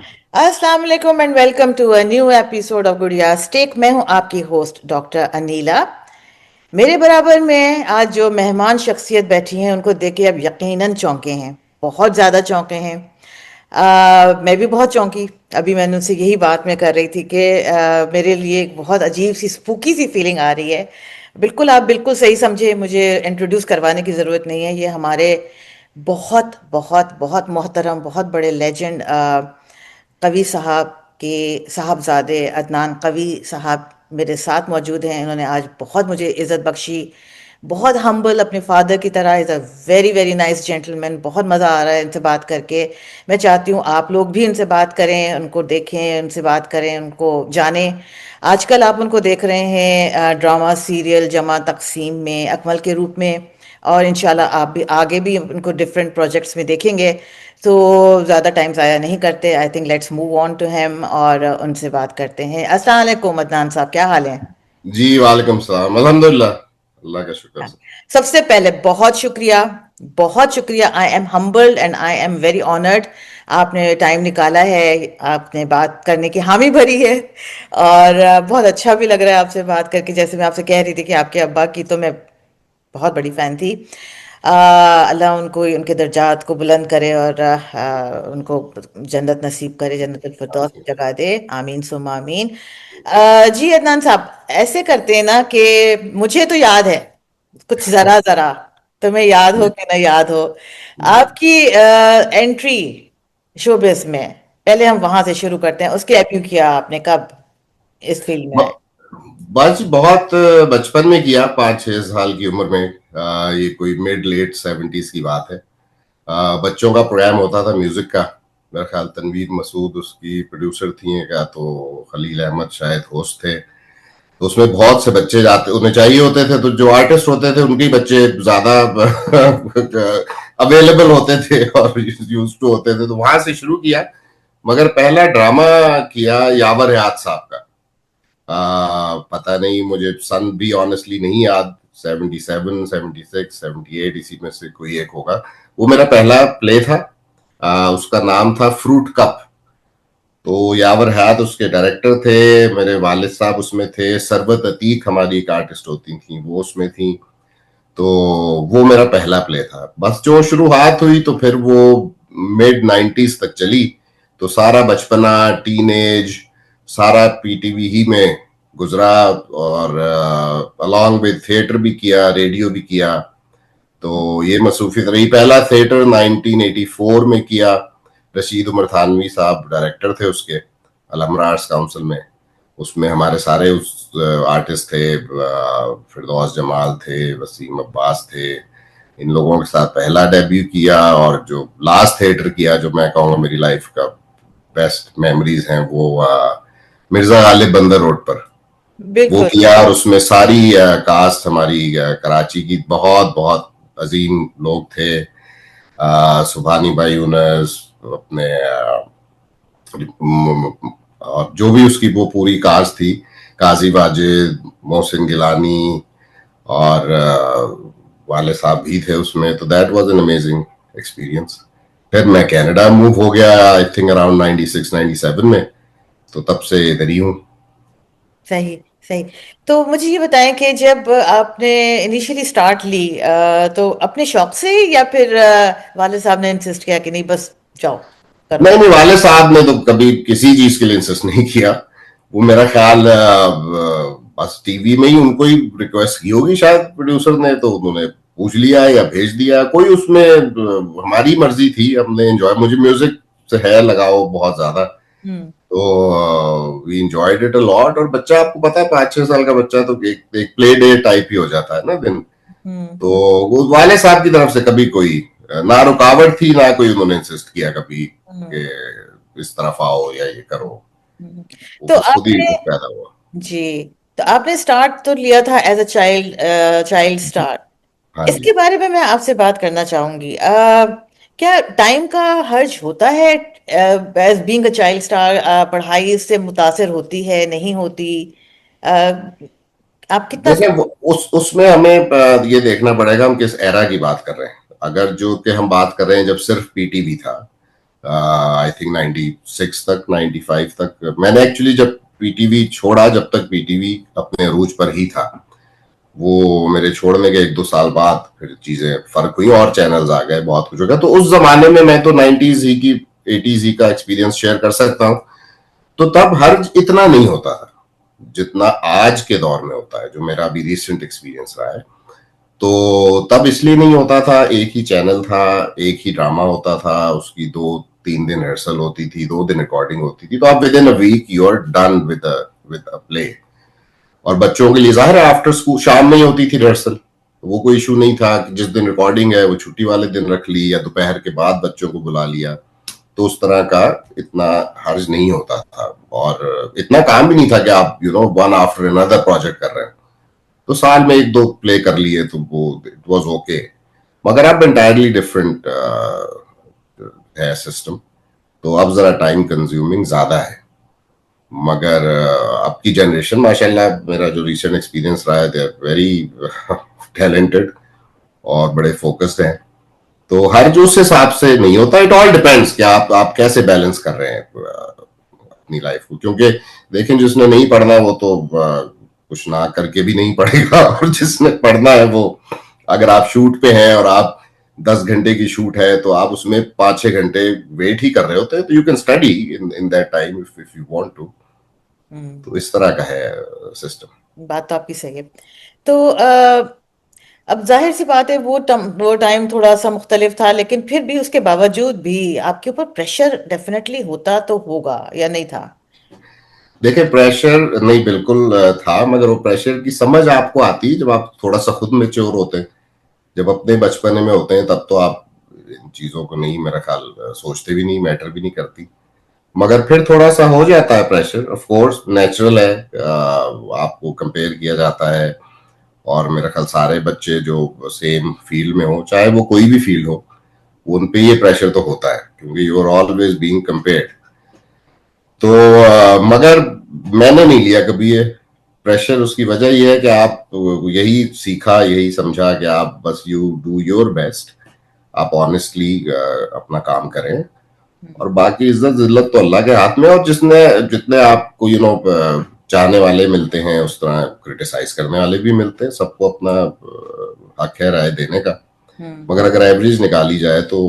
अस्सलाम वालेकुम and welcome to a new episode of गुड़िया स्टेक। मैं हूं आपकी होस्ट डॉक्टर अनीला। मेरे बराबर में आज जो मेहमान शख्सियत बैठी हैं उनको देख के अब यकीनन चौंके हैं, बहुत ज़्यादा चौंके हैं। मैं भी बहुत चौंकी। अभी मैंने उनसे यही बात मैं कर रही थी कि मेरे लिए एक बहुत अजीब सी स्पूकी सी फीलिंग आ रही है। बिल्कुल, आप बिल्कुल सही समझे, मुझे इंट्रोड्यूस करवाने की ज़रूरत नहीं है। ये हमारे बहुत बहुत बहुत मोहतरम, बहुत बड़े लेजेंड कवि साहब के साहबजादे अदनान कवि साहब मेरे साथ मौजूद हैं। इन्होंने आज बहुत मुझे इज़्ज़त बख्शी, बहुत हम्बल, अपने फादर की तरह। Is a very very nice gentleman. बहुत मज़ा आ रहा है इनसे बात करके। मैं चाहती हूँ आप लोग भी इनसे बात करें, उनको देखें, उनसे बात करें, उनको जानें। आजकल आप उनको देख रहे हैं ड्रामा सीरियल जमा तकसीम में अकमल के रूप में, और इंशाल्लाह आप भी आगे भी उनको डिफरेंट प्रोजेक्ट्स में देखेंगे। तो ज़्यादा टाइम ज़ाया नहीं करते, I think let's move on to him और उनसे बात करते हैं। अस्सलाम वालेकुम अदनान साहब, क्या हाल है? जी वालेकुम सलाम। अल्हम्दुलिल्लाह, अल्लाह का शुक्र से। सबसे पहले बहुत शुक्रिया, बहुत शुक्रिया। I am humbled and I am very honoured. आपने टाइम निकाला है, आपने बात करने की हामी भरी है, और बहुत अच्छा भी लग रहा है आपसे बात करके। जैसे मैं आपसे कह रही थी कि आपके अब्बा की तो मैं बहुत बड़ी फ़ैन थी। अल्लाह उनको उनके दर्जात को बुलंद करे और उनको जन्नत नसीब करे, जन्नतुल फिरदौस की जगह दे। आमीन सुम आमीन। जी अदनान साहब, ऐसे करते हैं ना कि मुझे तो याद है कुछ ज़रा ज़रा, तुम्हें याद हो जी, कि नहीं याद हो जी। आपकी एंट्री शोबिस में। पहले हम वहां से शुरू करते हैं, उसके डेब्यू किया आपने कब इस फील्ड में आए? ब- बस बहुत बचपन में किया, 5-6 साल की उम्र में। ये कोई मिड लेट 70s की बात है। बच्चों का प्रोग्राम होता था म्यूजिक का। मेरा ख्याल तनवीर मसूद उसकी प्रोड्यूसर थी, का तो खलील अहमद शायद होस्ट थे। तो उसमें बहुत से बच्चे जाते, उन्हें चाहिए होते थे, तो जो आर्टिस्ट होते थे उनके ही बच्चे ज्यादा अवेलेबल होते थे और यूज टू होते थे, तो वहां से शुरू किया। मगर पहला ड्रामा किया यावर हयात साहब का। पता नहीं, मुझे सन भी ऑनेस्टली नहीं याद। 77, 76, 78, इसी में से कोई एक होगा। वो मेरा पहला प्ले था। उसका नाम था फ्रूट कप। तो यावर हयात उसके डायरेक्टर थे। मेरे वालिद साहब उसमें थे। सरबत अतीक हमारी एक आर्टिस्ट होती थी, वो उसमें थी। तो वो मेरा पहला प्ले था। बस जो शुरुआत हुई तो फिर वो मिड 90s तक चली। तो सारा बचपना, टीन एज, सारा पीटीवी ही में गुजरा। और अलॉन्ग विद थिएटर भी किया, रेडियो भी किया। तो ये मसरूफियत रही। पहला थिएटर 1984 में किया। रशीद उमर थानवी साहब डायरेक्टर थे उसके, अलहमरा आर्ट्स काउंसिल में। उसमें हमारे सारे उस आर्टिस्ट थे। फिरदौस जमाल थे, वसीम अब्बास थे। इन लोगों के साथ पहला डेब्यू किया। और जो लास्ट थिएटर किया, जो मैं कहूँगा मेरी लाइफ का बेस्ट मेमोरीज हैं, वो मिर्जा गालिब बंदर रोड पर वो बिल्कुल। किया। और उसमें सारी कास्ट हमारी कराची की बहुत बहुत अजीम लोग थे। सुभानी भाई यूनस, अपने और जो भी उसकी वो पूरी कास्ट थी, काजी वाजिद, मोहसिन गिलानी, और वाले साहब भी थे उसमें। तो that was an amazing experience. फिर मैं कनाडा मूव हो गया, आई थिंक अराउंड 96 97 में। तो तब से इधर ही हूँ। सही, सही। तो मुझे ये बताएं कि जब आपने इनिशियली स्टार्ट ली, तो अपने शौक से ही, या फिर वाले साहब ने इंसिस्ट किया कि नहीं बस जाओ करो? नहीं नहीं, वाले साहब ने तो कभी किसी चीज के लिए इंसिस्ट नहीं किया। वो मेरा ख्याल बस टीवी में ही उनको ही रिक्वेस्ट की होगी शायद प्रोड्यूसर ने, तो उन्होंने पूछ लिया या भेज दिया। कोई उसमें हमारी मर्जी थी, हमने एंजॉय, मुझे म्यूजिक से है लगाओ बहुत ज्यादा। हम्म। तो we enjoyed it a lot. और बच्चा, आपको पता है, 5-6 साल का बच्चा तो एक प्ले डे टाइप ही हो जाता है ना दिन। तो हम्म। वो वाले साहब की तरफ से कभी कोई ना रुकावट थी, ना कोई उन्होंने इंसिस्ट किया कभी हम्म। कि इस तरफ आओ या ये करो। हम्म। वो तो बस खुद ही आपने, इंटरेस्ट पैदा हुआ। जी, तो आपने स्टार्ट तो लिया था as a child, child star. हाँ जी। इसके बारे में मैं आपसे बात करना चाहूंगी। क्या टाइम का हर्ज होता है as being a child star? पढ़ाई इससे मुतासिर होती है, नहीं होती? अ, आप कितना जैसे उस उसमें हमें ये देखना पड़ेगा हम किस एरा की बात कर रहे हैं। अगर जो कि हम बात कर रहे हैं जब सिर्फ पीटीवी था, आई थिंक 96 तक, 95 तक। मैंने एक्चुअली जब पीटीवी छोड़ा, जब तक पीटीवी अपने अरूज पर ही था, वो मेरे छोड़ने के 1-2 साल बाद फिर चीजें फर्क हुई और चैनल्स आ गए, बहुत कुछ हो गया। तो उस जमाने में मैं तो 90s ही की 80s ही का एक्सपीरियंस शेयर कर सकता हूँ। तो तब हर्ज इतना नहीं होता था जितना आज के दौर में होता है, जो मेरा अभी रिसेंट एक्सपीरियंस रहा है। तो तब इसलिए नहीं होता था, एक ही चैनल था, एक ही ड्रामा होता था, उसकी 2-3 दिन रिहर्सल होती थी, 2 दिन रिकॉर्डिंग होती थी, तो आप within a week you are done with a play. और बच्चों के लिए जाहिर है आफ्टर स्कूल शाम में ही होती थी रिहर्सल, वो कोई इशू नहीं था कि जिस दिन रिकॉर्डिंग है वो छुट्टी वाले दिन रख ली या दोपहर के बाद बच्चों को बुला लिया। तो उस तरह का इतना हर्ज नहीं होता था, और इतना काम भी नहीं था कि आप वन आफ्टर अनदर प्रोजेक्ट कर रहे हैं। तो साल में 1-2 प्ले कर लिए तो वो इट वाज ओके। मगर अब एंटायरली डिफरेंट है सिस्टम, तो अब जरा टाइम कंज्यूमिंग ज्यादा है। मगर अब की जनरेशन माशाल्लाह, मेरा जो रिसेंट एक्सपीरियंस रहा है, दे आर वेरी टैलेंटेड और बड़े फोकस्ड हैं। तो हर जो उस हिसाब से नहीं होता, इट ऑल डिपेंड्स कि आप कैसे बैलेंस कर रहे हैं अपनी लाइफ को। क्योंकि देखें, जिसने नहीं पढ़ना वो तो कुछ ना करके भी नहीं पढ़ेगा, और जिसने पढ़ना है वो, अगर आप शूट पे हैं और आप 10 घंटे की शूट है तो आप उसमें 5-6 घंटे वेट ही कर रहे होते हैं, तो you can study in that time if you want to. तो इस तरह का है सिस्टम। बात तो आपकी सही है। तो अब जाहिर सी बात है, वो टाइम थोड़ा सा मुख्तलिफ था, लेकिन फिर भी उसके बावजूद भी आपके ऊपर प्रेशर डेफिनेटली होता तो होगा, या नहीं था? देखिए, प्रेशर नहीं, बिल्कुल था, मगर वो प्रेशर की समझ आपको आती है जब आप थोड़ा सा खुद मेच्योर होते हैं। जब अपने बचपने में होते हैं तब तो आप इन चीजों को नहीं, मेरा ख्याल, सोचते भी नहीं, मैटर भी नहीं करती। मगर फिर थोड़ा सा हो जाता है प्रेशर, ऑफ कोर्स नेचुरल है। आपको कंपेयर किया जाता है, और मेरा ख्याल सारे बच्चे जो सेम फील्ड में हो, चाहे वो कोई भी फील्ड हो, उन पे ये प्रेशर तो होता है, क्योंकि you are always being compared. तो मगर मैंने नहीं लिया कभी ये प्रेशर। उसकी वजह ये है कि आप यही सीखा, यही समझा कि आप बस यू डू योर बेस्ट, आप ऑनेस्टली अपना काम करें, और बाकी इज्जत जिल्लत तो अल्लाह के हाथ में। और जितने आपको चाहने वाले मिलते हैं, उस तरह क्रिटिसाइज करने वाले भी मिलते हैं। सबको अपना हक है राय देने का। मगर अगर एवरेज निकाली जाए तो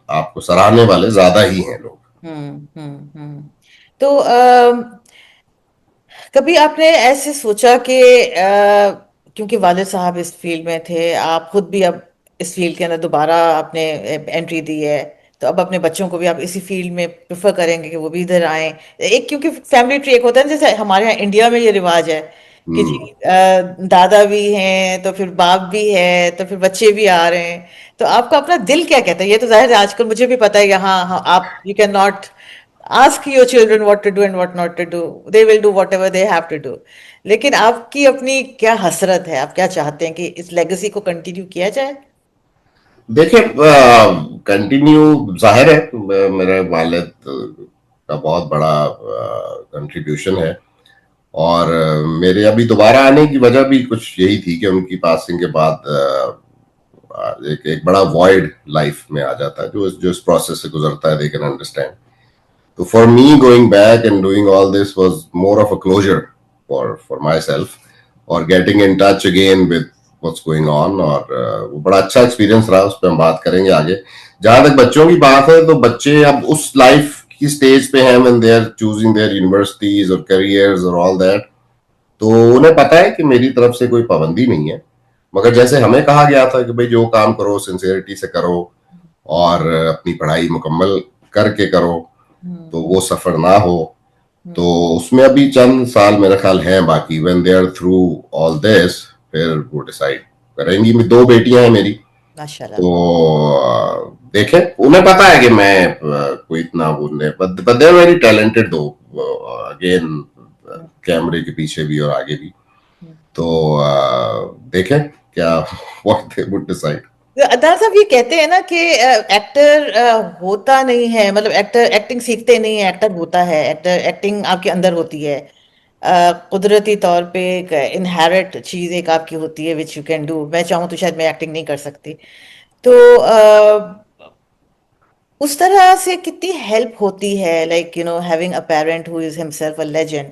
आपको सराहने वाले ज्यादा ही हैं लोग। तो कभी आपने ऐसे सोचा कि क्योंकि वालिद साहब इस फील्ड में थे, आप खुद भी अब इस फील्ड के अंदर दोबारा आपने एंट्री दी है, तो अब अपने बच्चों को भी आप इसी फील्ड में प्रेफर करेंगे कि वो भी इधर आए? एक क्योंकि फैमिली ट्री एक होता है ना, जैसे हमारे यहाँ इंडिया में ये रिवाज है कि जी हम्म। दादा भी हैं तो फिर बाप भी है तो फिर बच्चे भी आ रहे हैं। तो आपका अपना दिल क्या कहता है? ये तो जाहिर है आजकल मुझे भी पता है, यहाँ आप you can not ask your children what to do and what not to do. They will do whatever they have to do. लेकिन आपकी अपनी क्या हसरत है? आप क्या चाहते हैं कि इस लेगेसी को कंटिन्यू किया जाए? देखिए, कंटिन्यू जाहिर है, मेरे वालिद का बहुत बड़ा कंट्रीब्यूशन है। और मेरे अभी दोबारा आने की वजह भी कुछ यही थी कि उनकी पासिंग के बाद एक एक बड़ा वॉइड लाइफ में आ जाता है, जो जो इस प्रोसेस से गुजरता है, दे कैन अंडरस्टैंड। तो for me going back and doing all this was more of a closure for myself, और getting in touch again with what's going on. और वो बड़ा अच्छा एक्सपीरियंस रहा, उस पर हम बात करेंगे आगे। जहां तक बच्चों की बात है, तो बच्चे अब उस लाइफ की स्टेज पे हैं when they are choosing their universities और करियर्स और ऑल दैट। तो उन्हें पता है कि मेरी तरफ से कोई पाबंदी नहीं है। मगर जैसे हमें कहा गया था कि भाई जो काम करो सिंसियरिटी से करो, और अपनी पढ़ाई मुकम्मल करके करो, तो वो सफर ना हो। तो उसमें अभी चंद साल मेरा ख्याल है बाकी। When they are through all this, फिर वो डिसाइड करेंगी। 2 बेटियां हैं मेरी। माशाल्लाह। तो देखें, उन्हें पता है कि मैं कोई इतना वो नहीं, but they are very talented though, again कैमरे के पीछे भी और आगे भी। तो देखें क्या what they would decide. Adnan साहब, ये कहते हैं ना कि एक्टर होता नहीं है, मतलब एक्टर एक्टिंग सीखते नहीं है, एक्टर होता है। एक्टर एक्टिंग आपके अंदर होती है, कुदरती तौर पे एक इनहेरिट चीज एक आपकी होती है, विच यू कैन डू। मैं चाहूँ तो शायद मैं एक्टिंग नहीं कर सकती। तो उस तरह से कितनी हेल्प होती है, like having a parent who is himself a legend.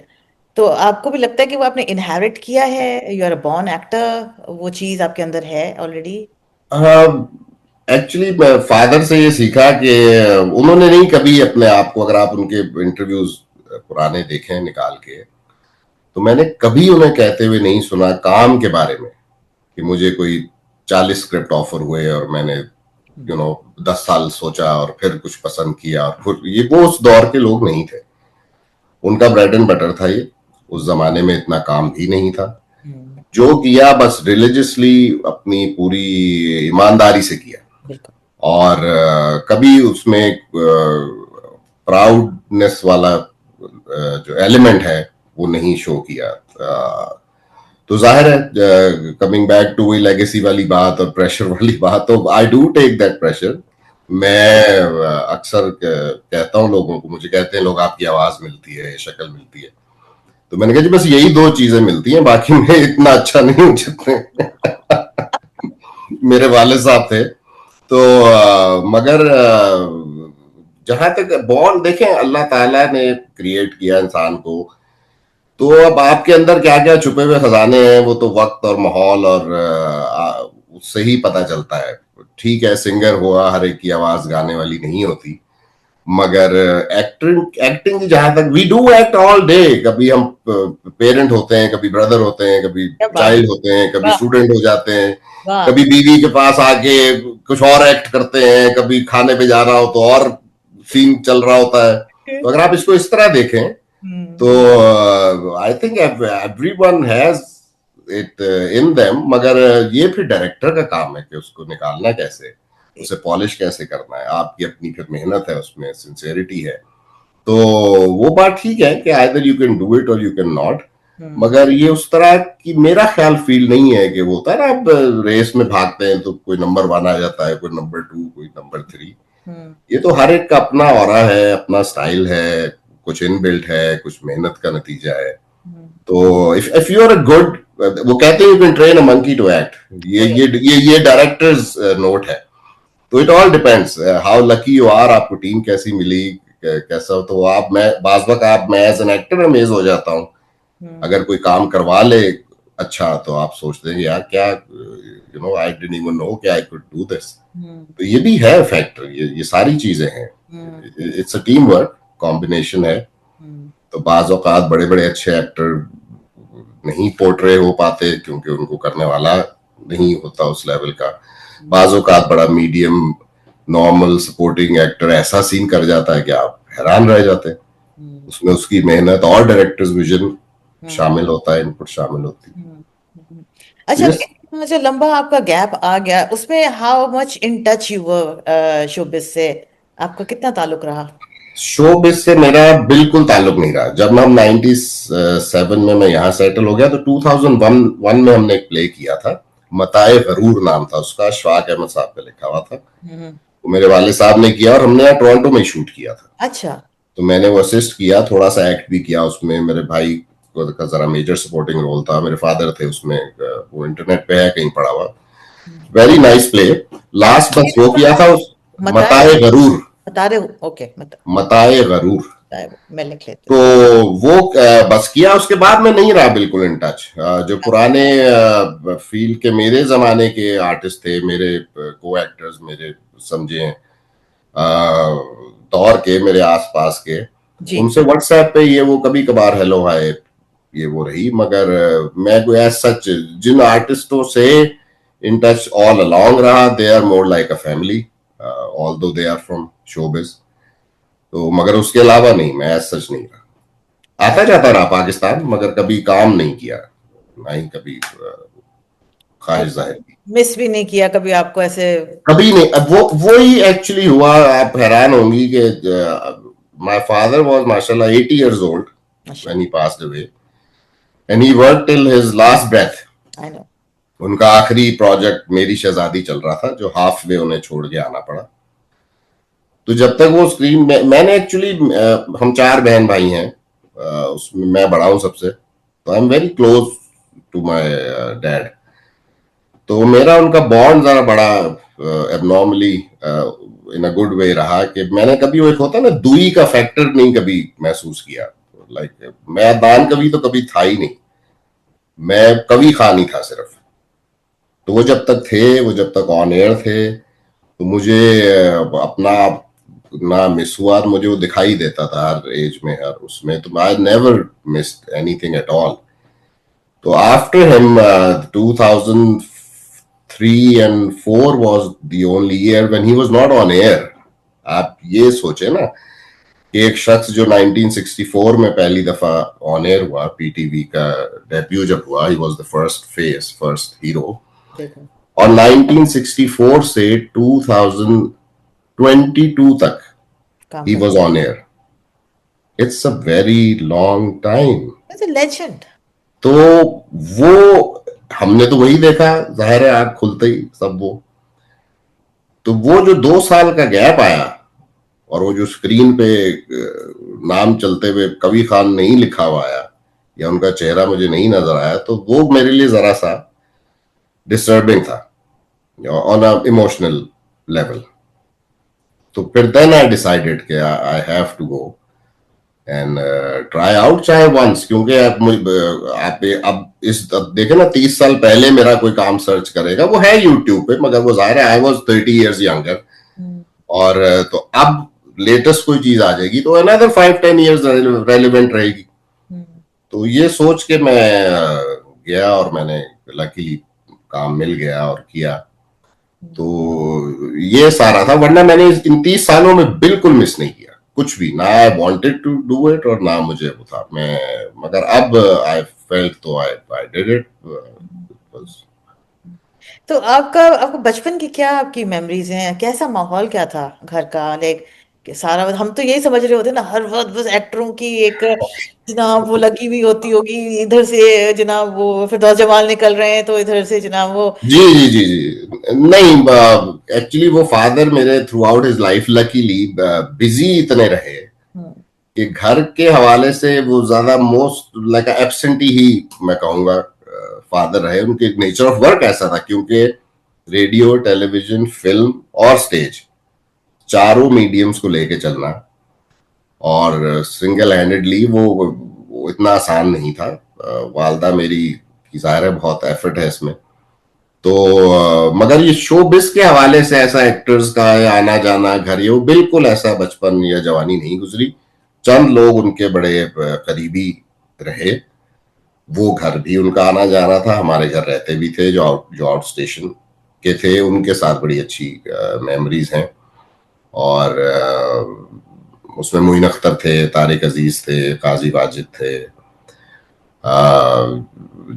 तो आपको भी लगता है कि वो आपने इनहेरिट किया है, you are a born actor, वो चीज आपके अंदर है ऑलरेडी? हाँ, एक्चुअली मैं फादर से ये सीखा कि उन्होंने नहीं कभी अपने आप को, अगर आप उनके इंटरव्यूज पुराने देखें निकाल के, तो मैंने कभी उन्हें कहते हुए नहीं सुना काम के बारे में कि मुझे कोई 40 स्क्रिप्ट ऑफर हुए और मैंने 10 साल सोचा और फिर कुछ पसंद किया, और फिर ये वो उस दौर के लोग नहीं थे। उनका ब्रेड एंड बटर था ये। उस जमाने में इतना काम भी नहीं था। जो किया बस रिलीजियसली अपनी पूरी ईमानदारी से किया, बिल्कुल। और कभी उसमें प्राउडनेस वाला जो एलिमेंट है वो नहीं शो किया। तो जाहिर है, कमिंग बैक टू वही लेगेसी वाली बात और प्रेशर वाली बात, तो I do take that pressure. मैं अक्सर कहता हूँ लोगों को, मुझे कहते हैं लोग आपकी आवाज मिलती है, शक्ल मिलती है, तो मैंने कहा जी बस यही दो चीजें मिलती हैं, बाकी मैं इतना अच्छा नहीं हूं जितने मेरे वाले साहब थे। तो मगर जहां तक बॉन्ड, देखें अल्लाह ताला ने क्रिएट किया इंसान को, तो अब आपके अंदर क्या क्या छुपे हुए खजाने हैं वो तो वक्त और माहौल और उससे ही पता चलता है। ठीक है, सिंगर हुआ, हर एक की आवाज गाने वाली नहीं होती, मगर एक्टिंग एक्टिंग जहां तक, we do act all day. कभी हम पेरेंट होते हैं, कभी ब्रदर होते हैं, कभी क्या बात चाइल्ड होते हैं, कभी है! स्टूडेंट हो जाते हैं, वाह! कभी बीवी के पास आके कुछ और एक्ट करते हैं, कभी खाने पे जाना हो तो और सीन चल रहा होता है। तो अगर आप इसको इस तरह देखें तो I think everyone has it in them, मगर ये फिर डायरेक्टर का काम है कि उसको निकालना कैसे, उसे पॉलिश कैसे करना है। आपकी अपनी फिर मेहनत है, उसमें सिंसियरिटी है। तो वो बात ठीक है कि either you can do it और यू कैन नॉट, मगर ये उस तरह की मेरा ख्याल फील नहीं है कि वो होता है ना, आप रेस में भागते हैं तो कोई नंबर 1 आ जाता है, कोई नंबर 2, कोई नंबर 3। ये तो हर एक का अपना ऑरा है, अपना स्टाइल है, कुछ इनबिल्ट है, कुछ मेहनत का नतीजा है। तो if you are a good, वो कहते हैं you can train a monkey to act, ये डायरेक्टर्स नोट है। तो it all depends how lucky you are, आपको टीम कैसी मिली, कैसा हो। तो आप, मैं बाज वक्त आप, मैं एज एन एक्टर अमेज हो जाता हूँ। अगर कोई काम करवा ले अच्छा, तो आप सोचते हैं यार क्या, आई डिडंट इवन नो कि आई कुड डू दिस। तो ये भी है फैक्टर, ये सारी चीजें हैं। It's a team work, combination है। तो बाज औकात बड़े बड़े अच्छे एक्टर नहीं पोर्ट्रे हो पाते क्योंकि उनको करने वाला नहीं होता उस लेवल का। बाज औकात बड़ा मीडियम नॉर्मल सपोर्टिंग एक्टर ऐसा सीन कर जाता है कि आप हैरान रह जाते हैं। उसमें उसकी मेहनत और डायरेक्टर्स विजन शामिल होता है, इनपुट शामिल होती है। अच्छा, Yes, इतना जो लंबा आपका गैप आ गया, उसमें how much in touch you were showbiz से? आपका कितना ताल्लुक रहा? शोबिज से मेरा बिल्कुल ताल्लुक नहीं रहा। जब हम 97 में मैं यहाँ सेटल हो गया, तो 2001 में हमने एक प्ले किया था, मताए गरूर नाम था उसका, अशफाक अहमद साहब का लिखा हुआ था। वो मेरे वाले साहब ने किया और हमने यहाँ टोरंटो में शूट किया था। अच्छा। तो मैंने वो असिस्ट किया, थोड़ा सा एक्ट भी किया उसमें। मेरे भाई का जरा मेजर सपोर्टिंग रोल था, मेरे फादर थे उसमें। वो इंटरनेट पे है कहीं पड़ा हुआ। Very nice play. लास्ट बस वो किया था उस, मताए मताए गरूर, बता रहे हो? ओके, मताए गरूर। मैं लिख लेती तो हूँ। वो बस किया, उसके बाद मैं नहीं रहा बिल्कुल इन टच। जो पुराने फील्ड के मेरे जमाने के आर्टिस्ट थे, मेरे को एक्टर्स, मेरे समझे दौर के, मेरे आसपास के, जी। उनसे व्हाट्सएप पे ये वो कभी कभार हेलो हाय ये वो रही। मगर मैं कोई एज सच जिन आर्टिस्टों से इन टच ऑल अलोंग रहा, they are more like a family, although they are from showbiz. तो मगर उसके अलावा नहीं, मैं एज सच नहीं रहा। आता जाता रहा पाकिस्तान, मगर कभी काम नहीं किया, ना ही कभी ख्वाहिश जाहिर की। मिस भी नहीं किया कभी आपको ऐसे? कभी नहीं। अब वो ही एक्चुअली हुआ। आप हैरान होंगी कि माय फादर वाज माशाल्लाह 80 years old when he passed away and he worked till his last breath. I know. उनका आखिरी प्रोजेक्ट मेरी शहजादी चल रहा था, जो हाफ वे उन्हें छोड़ के आना पड़ा। तो जब तक वो स्क्रीन में, मैंने एक्चुअली, हम 4 बहन भाई हैं, उसमें मैं बड़ा हूं सबसे, तो I am very close to my dad. तो मेरा उनका बॉन्ड जरा बड़ा abnormally in a good way रहा कि मैंने कभी वो एक होता ना दुई का फैक्टर नहीं कभी महसूस किया। लाइक मैं दान कभी तो कभी था ही नहीं, मैं कवि खान ही था सिर्फ। तो वो जब तक थे, वो जब तक ऑन एयर थे, तो मुझे अपना ना मिस हुआ, मुझे वो दिखाई देता था हर एज में, हर उसमें। तो I never missed anything at all. तो after him 2003 and 4 was the only year when he was not on air। आप ये सोचे ना कि एक शख्स जो 1964 में पहली दफा ऑन एयर हुआ, पीटीवी का डेब्यू जब हुआ, he was the first face, first hero. देखो और 1964 से 2022 तक काम he कर, was on air। It's a very long time। It's a legend. तो वो हमने तो वही देखा, जाहिर है आंख खुलते ही सब वो। तो वो जो 2 साल का गैप आया, और वो जो स्क्रीन पे नाम चलते हुए कवि खान नहीं लिखा हुआ आया, या उनका चेहरा मुझे नहीं नजर आया, तो वो मेरे लिए जरा सा डिस्टर्बिंग था ऑन अ इमोशनल लेवल। तो फिर देन आई डिसाइडेड कि I have to go and try out, चाहे वंस। क्योंकि आप अब इस अब देखे ना, 30 साल पहले मेरा कोई काम सर्च करेगा, वो है यूट्यूब पे, मगर वो जाहिर है आई वाज 30 years यंगर। और तो अब लेटेस्ट कोई चीज आ जाएगी तो अनदर 5-10 years रेलिवेंट रहेगी। तो ये सोच के मैं गया, और मैंने लकीली काम मिल गया और किया। तो ये सारा था, वरना मैंने इन 30 सालों में बिल्कुल मिस नहीं किया कुछ भी, ना I wanted to do it और ना मुझे वो था। मैं मगर अब आई फेल्ट, तो आई डिड इट। तो आपका आपको बचपन की क्या आपकी मेमोरीज हैं? कैसा माहौल क्या था घर का? लाइक सारा हम तो यही समझ रहे होते ना हर वक्त बस एक्टरों की एक जनाब वो लगी हुई होती होगी, इधर से जनाब वो फिरदौस जमाल निकल रहे हैं तो इधर से जनाब वो। जी जी जी जी, नहीं, एक्चुअली वो फादर मेरे through out his life luckily busy इतने रहे हम्म, कि घर के हवाले से वो ज्यादा मोस्ट लाइक एब्सेंटी ही मैं कहूंगा फादर रहे। उनके नेचर ऑफ वर्क ऐसा था, क्योंकि रेडियो, टेलीविजन, फिल्म और स्टेज, चारों मीडियम्स को लेके चलना, और सिंगल हैंडेडली वो इतना आसान नहीं था। वालदा मेरी की जाहिर है बहुत एफर्ट है इसमें। तो मगर ये शोबिस के हवाले से ऐसा एक्टर्स का आना जाना घर, ये वो बिल्कुल ऐसा बचपन या जवानी नहीं गुजरी। चंद लोग उनके बड़े करीबी रहे, वो घर भी उनका आना जाना था, हमारे घर रहते भी थे, जो आउट स्टेशन के थे, उनके साथ बड़ी अच्छी मेमोरीज हैं। और उसमें मोइन अख्तर थे, तारिक अजीज थे, काजी वाजिद थे,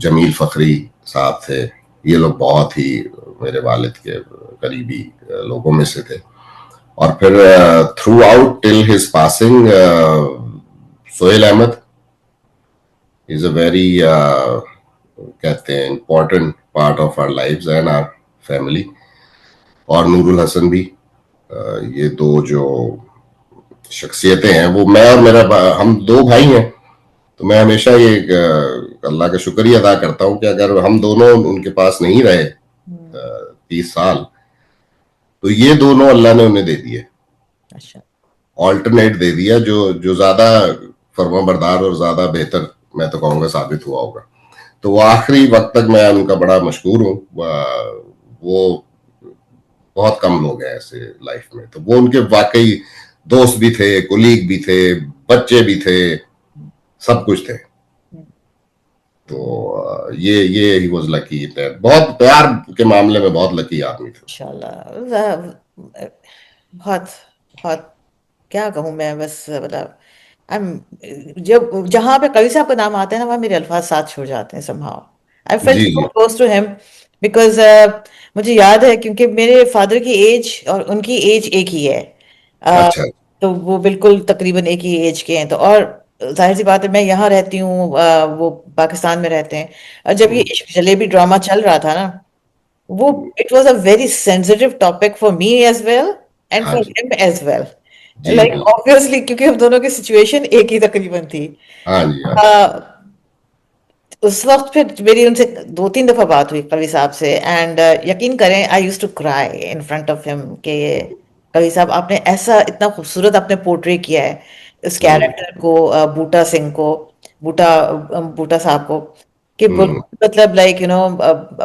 जमील फखरी साहब थे। ये लोग बहुत ही मेरे वालिद के करीबी लोगों में से थे। और फिर throughout till his passing, Sohail Ahmed is a very कहते हैं important part of our lives and our family. और नूरुल हसन भी, ये दो जो शख्सियतें हैं, वो मैं और हम दो भाई हैं। तो मैं हमेशा ये अल्लाह का शुक्रिया अदा करता हूँ कि अगर हम दोनों उनके पास नहीं रहे 30 साल, तो ये दोनों अल्लाह ने उन्हें दे दिए, अच्छा। ऑल्टरनेट दे दिया, जो जो ज्यादा फर्माबरदार और ज्यादा बेहतर मैं तो कहूंगा साबित हुआ होगा। तो वो आखिरी वक्त तक मैं उनका बड़ा मशहूर हूँ। वो बहुत कम लोग हैं ऐसे लाइफ में, तो वो उनके वाकई दोस्त भी थे, कुलीग भी थे, बच्चे भी थे, सब कुछ थे। तो ये ही वाज लकी। बहुत प्यार के मामले में बहुत लकी आदमी था। इंशाल्लाह बहुत बहुत क्या कहूँ मैं, बस मतलब जब जहां पे कवि साहब का नाम आता है ना वहां मेरे अल्फाज साथ छोड़ जाते हैं समहाउ। आई फेल्ट जी सो जी। क्लोज टू हिम बिकॉज मुझे याद है क्योंकि मेरे फादर की एज और उनकी एज एक ही है। अ, अच्छा। तो वो बिल्कुल तकरीबन एक ही एज के हैं। तो और जाहिर सी बात है मैं यहाँ रहती हूँ, वो पाकिस्तान में रहते हैं। और जब ये इश्क जलेबी ड्रामा चल रहा था ना, वो it was a very sensitive topic for me as well and हाँ फॉर जी। Him as well. जी लाइक बिल्कुल। ऑब्वियसली क्योंकि हम दोनों की सिचुएशन एक ही तकरीबन थी। हाँ जी हाँ जी। अ, उस वक्त फिर मेरी उनसे 2-3 दफा बात हुई कवि साहब से, एंड यकीन करें I used to cry in front of him कि कवि साहब, आपने ऐसा इतना खूबसूरत आपने पोर्ट्रे किया है उस हम्म, कैरेक्टर को, बूटा सिंह को, बूटा बूटा साहब को, कि हम्म, मतलब लाइक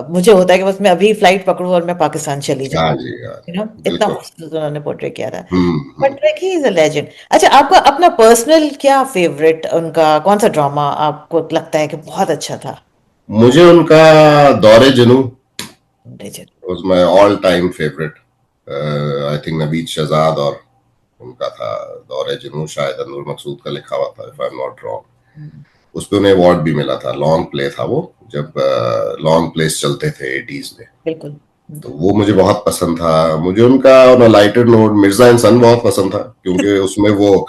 मुझे होता है कि बस मैं अभी फ्लाइट पकड़ूं और मैं पाकिस्तान चली जाऊं, हाँ जी, हाँ जी, इतना बिल्कुल। खूबसूरत उन्होंने पोर्ट्रे किया था। Hmm, but like he is a legend. अच्छा, आपका अपना पर्सनल क्या फेवरेट, उनका कौन सा ड्रामा आपको लगता है कि बहुत अच्छा था? मुझे उनका दौरे जुनू legend. Was my all time favourite. I think Naveed Shahzad और उनका था दौरे जुनू, शायद अनूर मकसूद का लिखा हुआ था, if I am not wrong. उस पे उन्हें अवार्ड भी मिला था, लॉन्ग प्ले था वो, जब लॉन्ग प्लेस चलते थे 80s में। बिल्कुल। तो वो मुझे बहुत पसंद था। मुझे उनका on a lighter note Mirza इंसान बहुत पसंद था, क्योंकि उसमें वो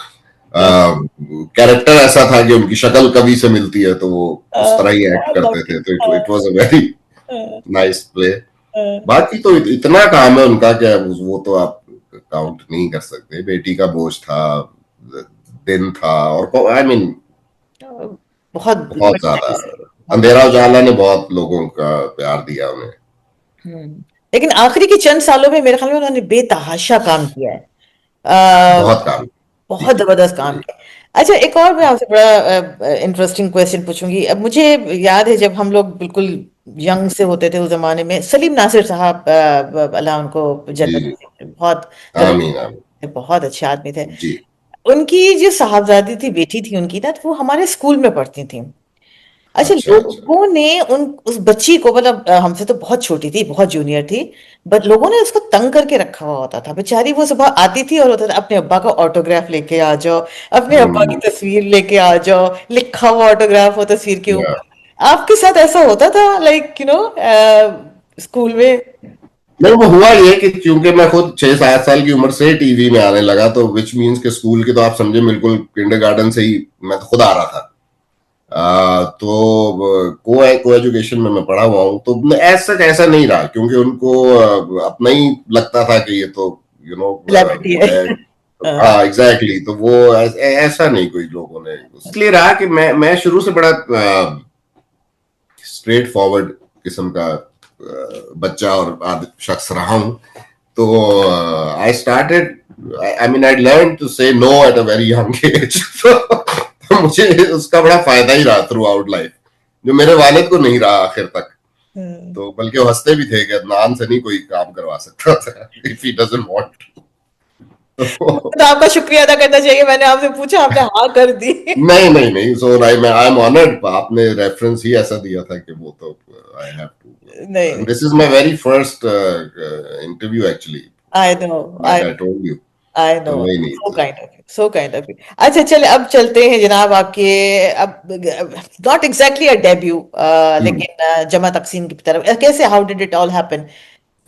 कैरेक्टर ऐसा था कि उनकी शक्ल कवि से मिलती है, तो वो उस तरह ही एक्ट बहुत करते थे, lovely। तो इट वाज अ वेरी हाँ, नाइस प्ले। हाँ, बाकी तो इतना काम है उनका, क्या वो तो आप काउंट नहीं कर सकते। बेटी का बोझ था, दिन था, और आई मीन बहुत बहुत बढ़िया ज्यादा। चीज़ है, बहुत अंधेरा बढ़िया। उजाला ने बहुत लोगों का प्यार दिया उन्हें। लेकिन आखिरी के चंद सालों में मेरे ख्याल में उन्होंने बेतहाशा काम किया है। अ, बहुत काम। जी, बहुत जबरदस्त काम जी, किया। अच्छा, एक और मैं आपसे बड़ा इंटरेस्टिंग क्वेश्चन पूछूंगी। अब मुझे याद है जब हम लोग बिल्कुल यंग से होते थे उस जमाने में, सलीम नासिर साहब, अल्लाह उनको जी, जन्नत नसीब करे, बहुत आमीन, आमीन। जबरदस्त, बहुत अच्छे आदमी थे। जी, उनकी जो साहबजादी थी, बेटी थी उनकी ना, तो वो हमारे स्कूल में पढ़ती थी। अच्छा, अच्छा, अच्छा। लोगों ने उन उस बच्ची को, मतलब हमसे तो बहुत छोटी थी, बहुत जूनियर थी, बट लोगों ने उसको तंग करके रखा हुआ होता था। बेचारी वो सुबह आती थी और होता था अपने अब्बा का ऑटोग्राफ लेके आ जाओ, अपने अब्बा की हुँ, तस्वीर लेके आ जाओ, लिखा हुआ ऑटोग्राफ हो तस्वीर के या ऊपर। आपके साथ ऐसा होता था, लाइक स्कूल में? नहीं, वो हुआ ये कि क्योंकि मैं खुद 6-7 साल की उम्र से टीवी में आने लगा, तो व्हिच मीन्स के स्कूल के तो आप समझे बिल्कुल किंडरगार्टन से ही मैं तो खुद आ रहा था। तो को एजुकेशन में मैं पढ़ा हुआ हूँ, तो ऐसा ऐसा नहीं रहा, क्योंकि उनको अपना ही लगता था कि ये तो सेलिब्रिटी वो है। है। हाँ, हाँ, एग्जैक्टली। तो वो ऐसा नहीं कोई लोगों ने, इसलिए रहा कि मैं शुरू से बड़ा स्ट्रेट फॉरवर्ड किस्म का बच्चा और शख्स रहा हूं। तो I started, I mean I learn to say no at a very young age. तो मुझे उसका बड़ा फायदा ही रहा थ्रू आउट लाइफ, जो मेरे वालिद को नहीं रहा आखिर तक। हाँ। तो बल्कि वो हंसते भी थे कि अदनान से नहीं कोई काम करवा सकता था इफ ही डजंट वांट। तो तो आपका शुक्रिया अदा करना चाहिए, मैंने आपसे पूछा, आपने हाँ कर दी। नहीं, नहीं, नहीं, सो आई एम ऑनर्ड। आपने रेफरेंस ही ऐसा दिया था कि वो तो आई हैव नहीं, टू, नहीं। This is my very first interview actually, I know, like I told you. I know. तो वही नहीं सो तो। Kind of you, so kind of you. अच्छा, चले अब चलते हैं जनाब आपके, अब नॉट एग्जैक्टली अ डेब्यू, लेकिन जमा तकसीम की तरफ कैसे, how did it all happen,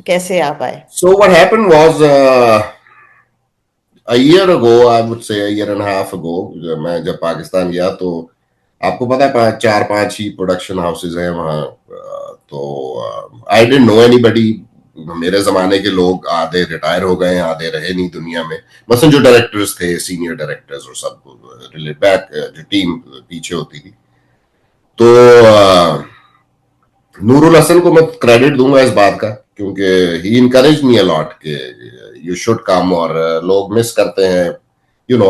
कैसे आप आए? So what happened was a year ago, I would say a year and a half ago, जब पाकिस्तान गया, तो आपको पता है 4-5 ही प्रोडक्शन हाउसेज हैं वहाँ। तो आई डिडंट नो एनीबडी। मेरे जमाने के लोग आधे रिटायर हो गए, आधे रहे नहीं दुनिया में। मसलन जो डायरेक्टर्स थे, सीनियर डायरेक्टर्स और सब बैक जो टीम पीछे होती थी। तो नूरुल हसन को मैं क्रेडिट दूंगा इस बात का, क्योंकि ही इनकरेज मी अलॉट कि यू शुड कम, और लोग मिस करते हैं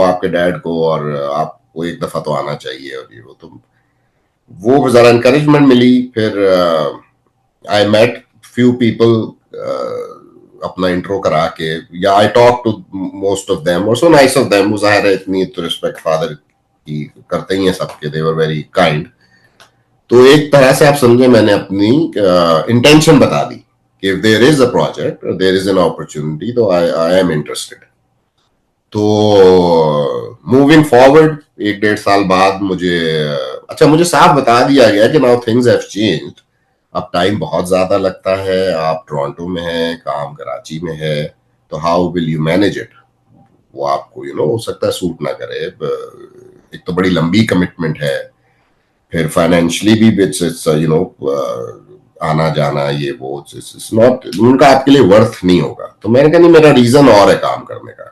आपके डैड को, और आपको एक दफा तो आना चाहिए, और ये वो जरा इनकरेजमेंट मिली। फिर आई मेट फ्यू पीपल, अपना इंट्रो करा के, या I talk to most of them, और सो नाइस ऑफ देम। वो जाहिर है इतनी तो रिस्पेक्ट फादर की करते ही हैं सबके, दे वर वेरी काइंड। तो एक तरह से आप समझे, मैंने अपनी इंटेंशन बता दी कि if there is a project, there is an opportunity, तो आई एम इंटरेस्टेड। तो मूविंग फॉरवर्ड 1-1.5 साल बाद मुझे साफ बता दिया गया कि नाउ थिंग्स हैव चेंज्ड। अब टाइम बहुत ज्यादा लगता है, आप टोरंटो में हैं, काम कराची में है, तो how will you manage it? वो आपको हो सकता है सूट ना करे। एक तो बड़ी लंबी कमिटमेंट है, फिर फाइनेंशियली भी इट्स आना जाना, ये वो इट्स नॉट उनका आपके लिए वर्थ नहीं होगा। तो मैंने कहा नहीं, मेरा रीजन और है काम करने का।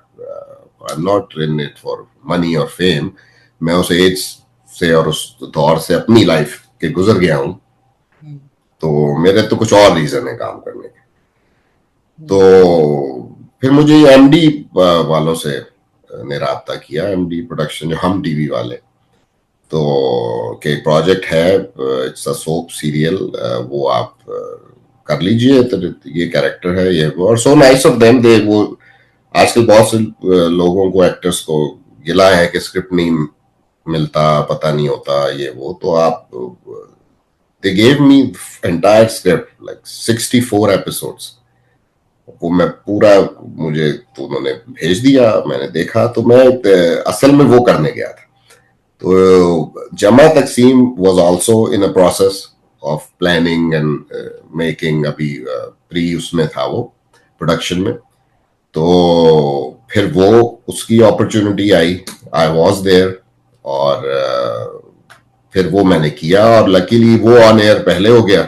I am not in it for money और फेम। मैं उस एज से और उस दौर से अपनी लाइफ के गुजर गया हूँ। तो मेरे तो कुछ और रीजन है काम करने के। तो फिर मुझे एमडी वालों से ने राब्ता किया, एमडी प्रोडक्शन जो हम टीवी वाले, तो के प्रोजेक्ट है, इट्स अ सोप सीरियल, वो आप कर लीजिए, तो ये कैरेक्टर है ये वो, और सो नाइस ऑफ देम, दे वो आजकल बहुत से लोगों को, एक्टर्स को गिला है कि स्क्रिप्ट नहीं मिलता, पता नहीं होता ये वो, तो आप they gave me entire script like 64 episodes, वो मैं पूरा, मुझे तो उन्होंने भेज दिया, मैंने देखा, तो मैं असल में वो करने गया था। तो Jama Taqseem was also in a process of planning and making, अभी प्री उसमें था वो प्रोडक्शन में, तो फिर वो उसकी अपॉर्चुनिटी आई, आई वाज देयर, और फिर वो मैंने किया, और लकीली वो ऑन एयर पहले हो गया,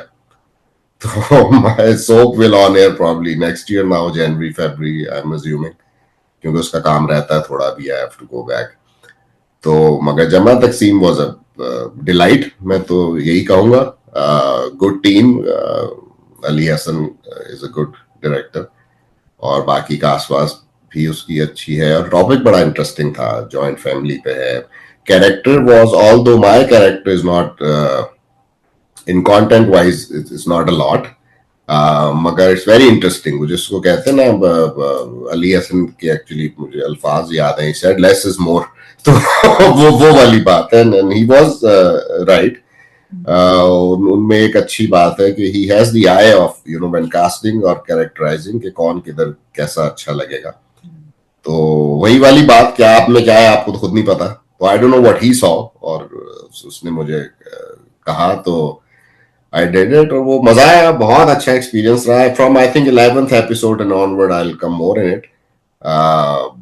तो my soap will on air probably next year now, जनवरी फरवरी आई एम अज्यूमिंग, क्योंकि उसका काम रहता है थोड़ा भी, I have to go back. तो मगर जमा तकसीम वाज अ डिलाइट, मैं तो यही कहूंगा, good team, Ali Hasan is a good director, और बाकी का आसपास भी उसकी अच्छी है, और टॉपिक बड़ा इंटरेस्टिंग था, जॉइंट फैमिली पे है, character was, although my character is not in content wise, it's not a lot, मगर इट्स वेरी इंटरेस्टिंग, वो जिसको कहते हैं ना, अली हसन के एक्चुअली मुझे अल्फाज याद हैं, he said less is more, तो वो वाली बात है, एंड ही वाज राइट। उनमें एक अच्छी बात है कि he has the I of you know when casting और कैरेक्टराइजिंग, कि कौन किधर कैसा अच्छा लगेगा, तो वही वाली बात, क्या आप में क्या है आपको तो खुद नहीं पता, तो आई don't know what he saw, और उसने मुझे कहा, तो आई डिड इट, और वो मजा आया, बहुत अच्छा एक्सपीरियंस रहा है, from I think 11th episode and onward I will come more in it,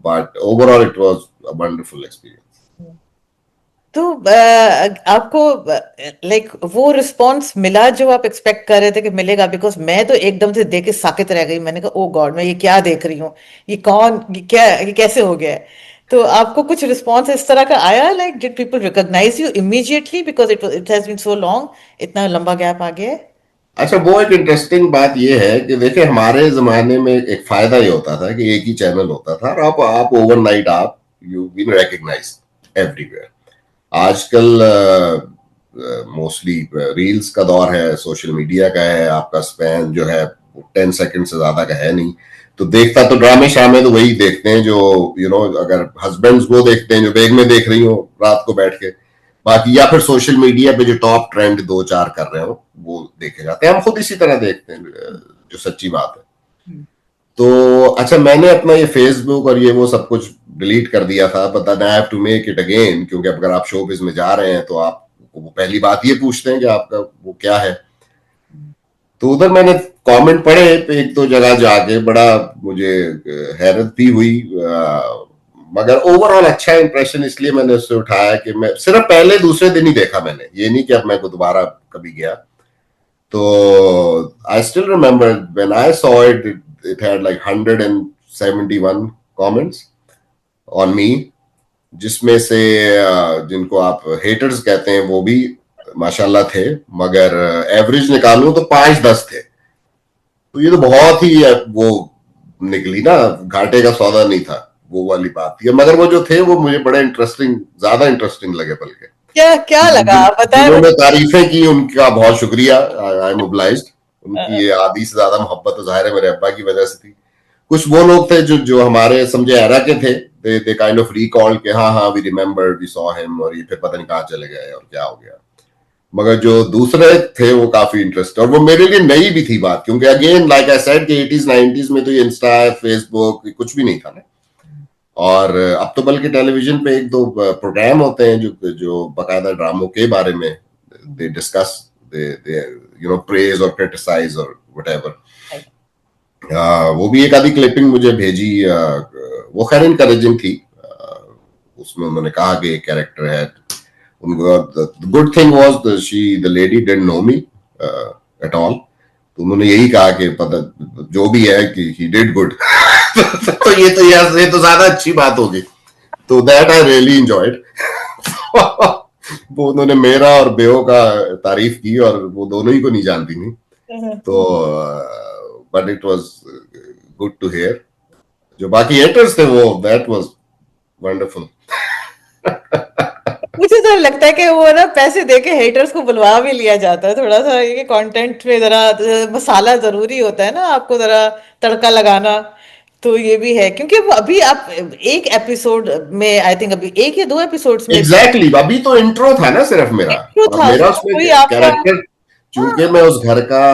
but overall it was a wonderful experience. तो आपको लाइक वो रिस्पॉन्स मिला जो आप एक्सपेक्ट कर रहे थे कि मिलेगा? बिकॉज मैं तो एकदम से देख के साकित रह गई, मैंने कहा ओ गॉड, मैं ये क्या देख रही हूँ, ये कौन, ये क्या, ये कैसे हो गया है? तो आपको कुछ रिस्पॉन्स इस तरह का आया, like did people recognise you immediately, because it has been so long, इतना लंबा गैप आ गया है? अच्छा, वो एक इंटरेस्टिंग बात ये है कि देखिए, हमारे जमाने में एक फायदा ये होता था कि एक ही चैनल होता था, और आप ओवरनाइट आप यू बीन रिकग्नाइज एवरीवेयर। आजकल मोस्टली रील्स का दौर है, सोशल मीडिया का है, आपका स्पैन जो है 10 सेकंड से ज्यादा का है नहीं, तो देखता तो ड्रामे शामे तो वही देखते हैं जो यू नो, अगर हस्बैंड्स वो देखते हैं जो बैग में देख रही हो रात को बैठ के, बाकी या फिर सोशल मीडिया पे जो टॉप ट्रेंड 2-4 कर रहे हो वो देखे जाते हैं, हम खुद इसी तरह देखते हैं, जो सच्ची बात है। तो अच्छा, मैंने अपना ये फेसबुक और ये वो सब कुछ डिलीट कर दिया था, but I have to make it again, क्योंकि अगर आप शोबिज में जा रहे हैं तो आप वो पहली बात ये पूछते हैं कि आपका वो क्या है, तो उधर मैंने कमेंट पढ़े एक दो जगह जाके, बड़ा मुझे हैरत भी हुई, मगर ओवरऑल अच्छा इंप्रेशन इसलिए मैंने उससे उठाया कि मैं सिर्फ पहले दूसरे दिन ही देखा मैंने, ये नहीं कि अब मैं को दोबारा कभी गया, तो I still remember when I saw it, it had like 171 comments on me, जिसमें से जिनको आप हेटर्स कहते हैं वो भी माशाल्लाह थे, मगर एवरेज निकालूं तो 5-10 थे, तो ये तो बहुत ही वो निकली ना, घाटे का सौदा नहीं था, वो वाली बात थी, मगर वो जो थे वो मुझे बड़े इंटरेस्टिंग, ज्यादा इंटरेस्टिंग लगे, बल्कि क्या क्या लगा, आप बताएं जिन्होंने मुझे। तारीफें की उनका बहुत शुक्रिया, आई एम ओब्लाइज्ड, उनकी ये आधी से ज्यादा मोहब्बत तो जाहिर है मेरे अब्बा की वजह से थी। कुछ वो लोग थे जो जो हमारे समझे एरा के थे, दे काइंड ऑफ रिकॉल के हाँ हाँ we remember we saw him, और ये फिर पता नहीं कहाँ चले गए और क्या हो गया, मगर जो दूसरे थे वो काफी इंटरेस्ट, और वो मेरे लिए नई भी थी बात, क्योंकि अगेन लाइक आई सेड कि 80s 90s में तो ये इंस्टा फेसबुक कुछ भी नहीं था ना, और अब तो बल्कि टेलीविजन पे एक दो प्रोग्राम होते हैं जो जो बकायदा ड्रामों के बारे में they discuss, they you know praise और क्रिटिसाइज और व्हाटएवर, वो भी एक आधी क्लिपिंग मुझे भेजी, वो खैर इनकरेजिंग थी, उसमें उन्होंने कहा कि एक कैरेक्टर है उनको, good thing was she the lady didn't know me at all, तो उन्होंने यही कहा कि पता जो भी है कि ही डिड गुड, तो ये तो ज्यादा अच्छी बात होगी, तो दैट आई रियली एंजॉयड। वो उन्होंने मेरा और बेओ का तारीफ की, और वो दोनों ही को नहीं जानती थी, तो but it was good to hear, जो बाकी हेटर्स थे वो दैट वाज वंडरफुल। मुझे तो लगता है कि वो ना पैसे दे के हेटर्स को बुलवा भी लिया जाता है थोड़ा सा, ये कंटेंट में जरा मसाला जरूरी होता है ना, आपको जरा तड़का लगाना। तो ये भी है, क्योंकि वो अभी आप एक एपिसोड में, आई थिंक अभी एक या दो एपिसोड्स में एग्जैक्टली exactly, अभी तो इंट्रो था ना सिर्फ मेरा, जो और था मेरा उसमें उसमें कोई आपका। कैरेक्टर, चूंकि हाँ मैं उस घर का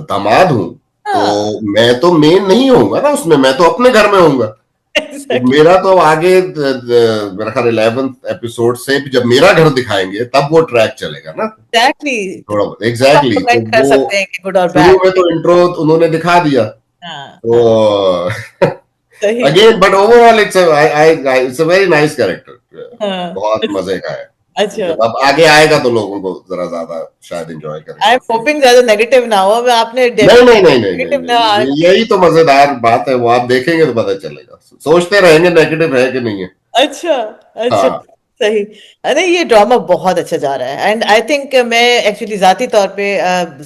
दामाद हूं, तो हाँ। मैं तो मेन नहीं होऊंगा ना उसमें, मैं तो अपने घर में होऊंगा। तो एग्जैक्टली। मेरा तो आगे मेरा ख्याल 11th एपिसोड से जब मेरा घर दिखाएंगे तब वो ट्रैक चलेगा ना, एग्जैक्टली। थोड़ा बहुत। एग्जैक्टली आप तो कमेंट कर वो सकते हैं कि गुड और शुरू में बैड। तो इंट्रो उन्होंने दिखा दिया, हाँ हाँ। तो सही। Again but overall it's a very nice character, हाँ। बहुत मजे का है। तो अच्छा। जब अब आगे आएगा तो लोगों को जरा ज्यादा शायद एंजॉय आई एम करेंगे। होपिंग ज्यादा नेगेटिव ना हो, अब आपने नहीं नहीं नहीं नहीं नहीं नेगेटिव ना। नहीं, यही तो मजेदार बात है, वो आप देखेंगे तो पता चलेगा, सोचते रहेंगे नेगेटिव है कि नहीं है। अच्छा अच्छा। हाँ सही। अरे ये ड्रामा बहुत अच्छा जा रहा है, एंड आई थिंक मैं एक्चुअली जाती तौर पे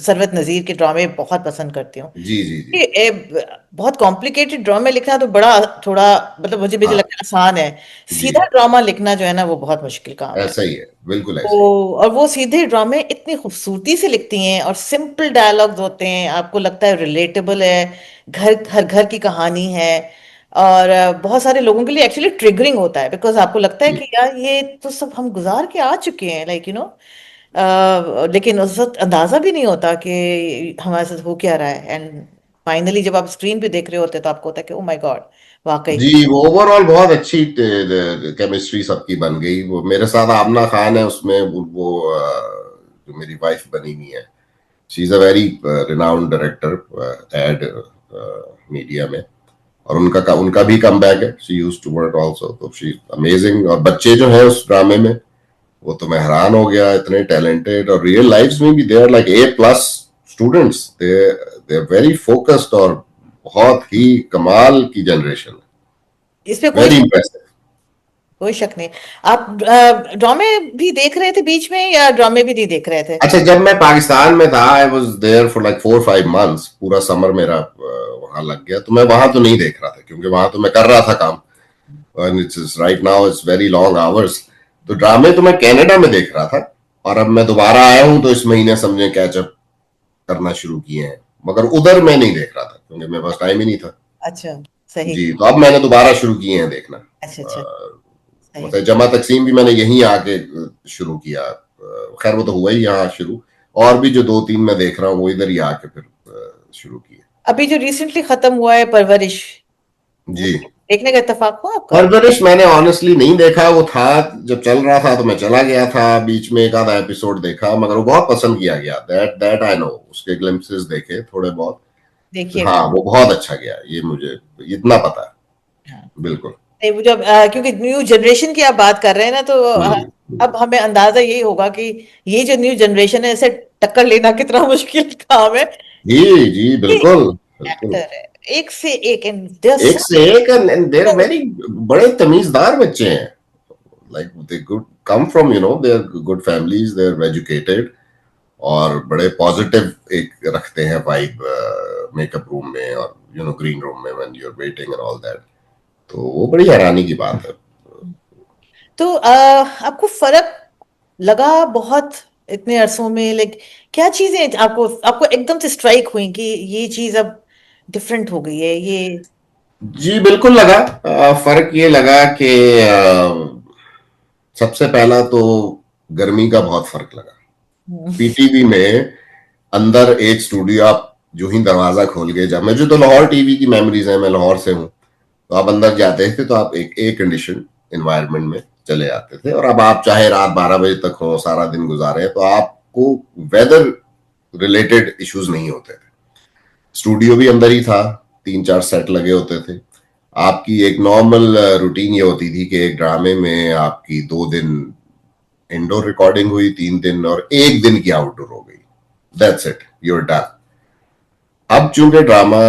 सरवत नजीर के ड्रामे बहुत पसंद करती हूँ। जी जी जी। बहुत कॉम्प्लिकेटेड ड्रामे लिखना तो बड़ा थोड़ा, मतलब मुझे मुझे हाँ लगता है आसान है। जी, सीधा ड्रामा लिखना जो है ना वो बहुत मुश्किल काम है। ऐसा ही है, बिल्कुल ऐसा ही है। तो और वो सीधे ड्रामे इतनी खूबसूरती से लिखती हैं, और सिंपल डायलॉग्स होते हैं, आपको लगता है रिलेटेबल है, घर हर घर की कहानी है। और बहुत सारे लोगों के लिए एक्चुअली ट्रिगरिंग होता है, बिकॉज आपको लगता है जी कि यार ये तो सब हम गुजार के आ चुके हैं, लाइक लेकिन उस वक्त अंदाजा भी नहीं होता कि हमारे साथ हो क्या रहा है, एंड फाइनली जब आप स्क्रीन पे देख रहे होते हैं तो आपको होता है कि ओ माय गॉड, वाकई। जी, वो ओवरऑल बहुत अच्छी केमिस्ट्री सबकी बन गई। वो मेरे साथ आमना खान है उसमें, वो जो मेरी वाइफ बनी हुई है, she is a very renowned director ad media में, और उनका भी कम बैक है, she used to work also, तो शी अमेजिंग। और बच्चे जो है उस ड्रामे में, वो तो मैं हैरान हो गया, इतने टैलेंटेड, और रियल लाइफ में भी they are like A+ students, they are very focused, और बहुत ही कमाल की जनरेशन है, इसमें वेरी इंप्रेसिव। कोई शक नहीं। आप ड्रामे भी देख रहे थे बीच में, या ड्रामे भी नहीं देख रहे थे? अच्छा, जब मैं पाकिस्तान में था, I was there for like 4-5 months, पूरा समर मेरा वहां लग गया, तो मैं वहां तो नहीं देख रहा था, क्योंकि वहां तो मैं कर रहा था काम, and it's right now it's very long hours। तो ड्रामे तो मैं कनाडा में देख रहा था, और अब मैं दोबारा आया हूं तो इस महीने समझे कैचअप करना शुरू किए हैं, मगर उधर मैं नहीं देख रहा था क्योंकि मेरे पास टाइम ही नहीं था। अच्छा। सही। जी, तो अब मैंने दोबारा शुरू किए हैं देखना। अच्छा अच्छा। सही। मतलब जमा तकसीम भी मैंने यहीं आके शुरू किया, खैर वो तो हुआ ही यहाँ शुरू, और भी जो 2-3 मैं देख रहा हूँ वो इधर ही आके फिर शुरू किए। अभी जो रिसेंटली खत्म हुआ है परवरिश, वो जी, देखने का इत्तेफाक हुआ आपका? परवरिश मैंने ऑनेस्टली नहीं देखा, वो था जब चल रहा था तो मैं चला गया था, बीच में एक आधा एपिसोड देखा, मगर वो बहुत पसंद किया गया, दैट आई नो, उसके ग्लिम्पसेस देखे थोड़े बहुत। देखिएगा। हाँ, वो बहुत अच्छा गया, ये मुझे इतना पता हाँ। है, बिल्कुल। नहीं, वो जब क्योंकि न्यू जनरेशन की आप बात कर रहे हैं ना, तो अब हमें अंदाजा यही होगा कि ये जो न्यू जनरेशन है, इसे टक्कर लेना कितना मुश्किल काम है। जी जी, बिल्कुल बिल्कुल। एक्टर है एक से एक, एंड एक से एक, एंड देर वेरी बड़े तमीजदार बच्चे हैं, like they good come from, they are good families, they are educated, और बड़े पॉजिटिव एक रखते हैं वाइब मेकअप रूम में, और ग्रीन रूम में when you are waiting and all that, तो वो बड़ी हैरानी की बात है। तो आपको फर्क लगा बहुत इतने अरसों में, लाइक क्या चीजें आपको आपको एकदम से स्ट्राइक हुई कि ये चीज अब डिफरेंट हो गई है ये? जी बिल्कुल लगा, फर्क ये लगा कि सबसे पहला तो गर्मी का बहुत फर्क लगा। पीटीवी में अंदर एक स्टूडियो, आप जो ही दरवाजा खोल के, जब मुझे तो लाहौर टीवी की मेमोरीज है, मैं लाहौर से हूँ, तो आप अंदर जाते थे तो आप एक एयर कंडीशन एनवायरनमेंट में चले आते थे, और अब आप चाहे रात 12 बजे तक हो, सारा दिन गुजारे, तो आपको वेदर रिलेटेड इश्यूज नहीं होते थे। स्टूडियो भी अंदर ही था, 3-4 सेट लगे होते थे। आपकी एक नॉर्मल रूटीन ये होती थी कि एक ड्रामे में आपकी 2 दिन इंडोर रिकॉर्डिंग हुई, 3 दिन, और 1 दिन की आउटडोर हो गई, दैट्स इट, यूर डन। अब चूंकि ड्रामा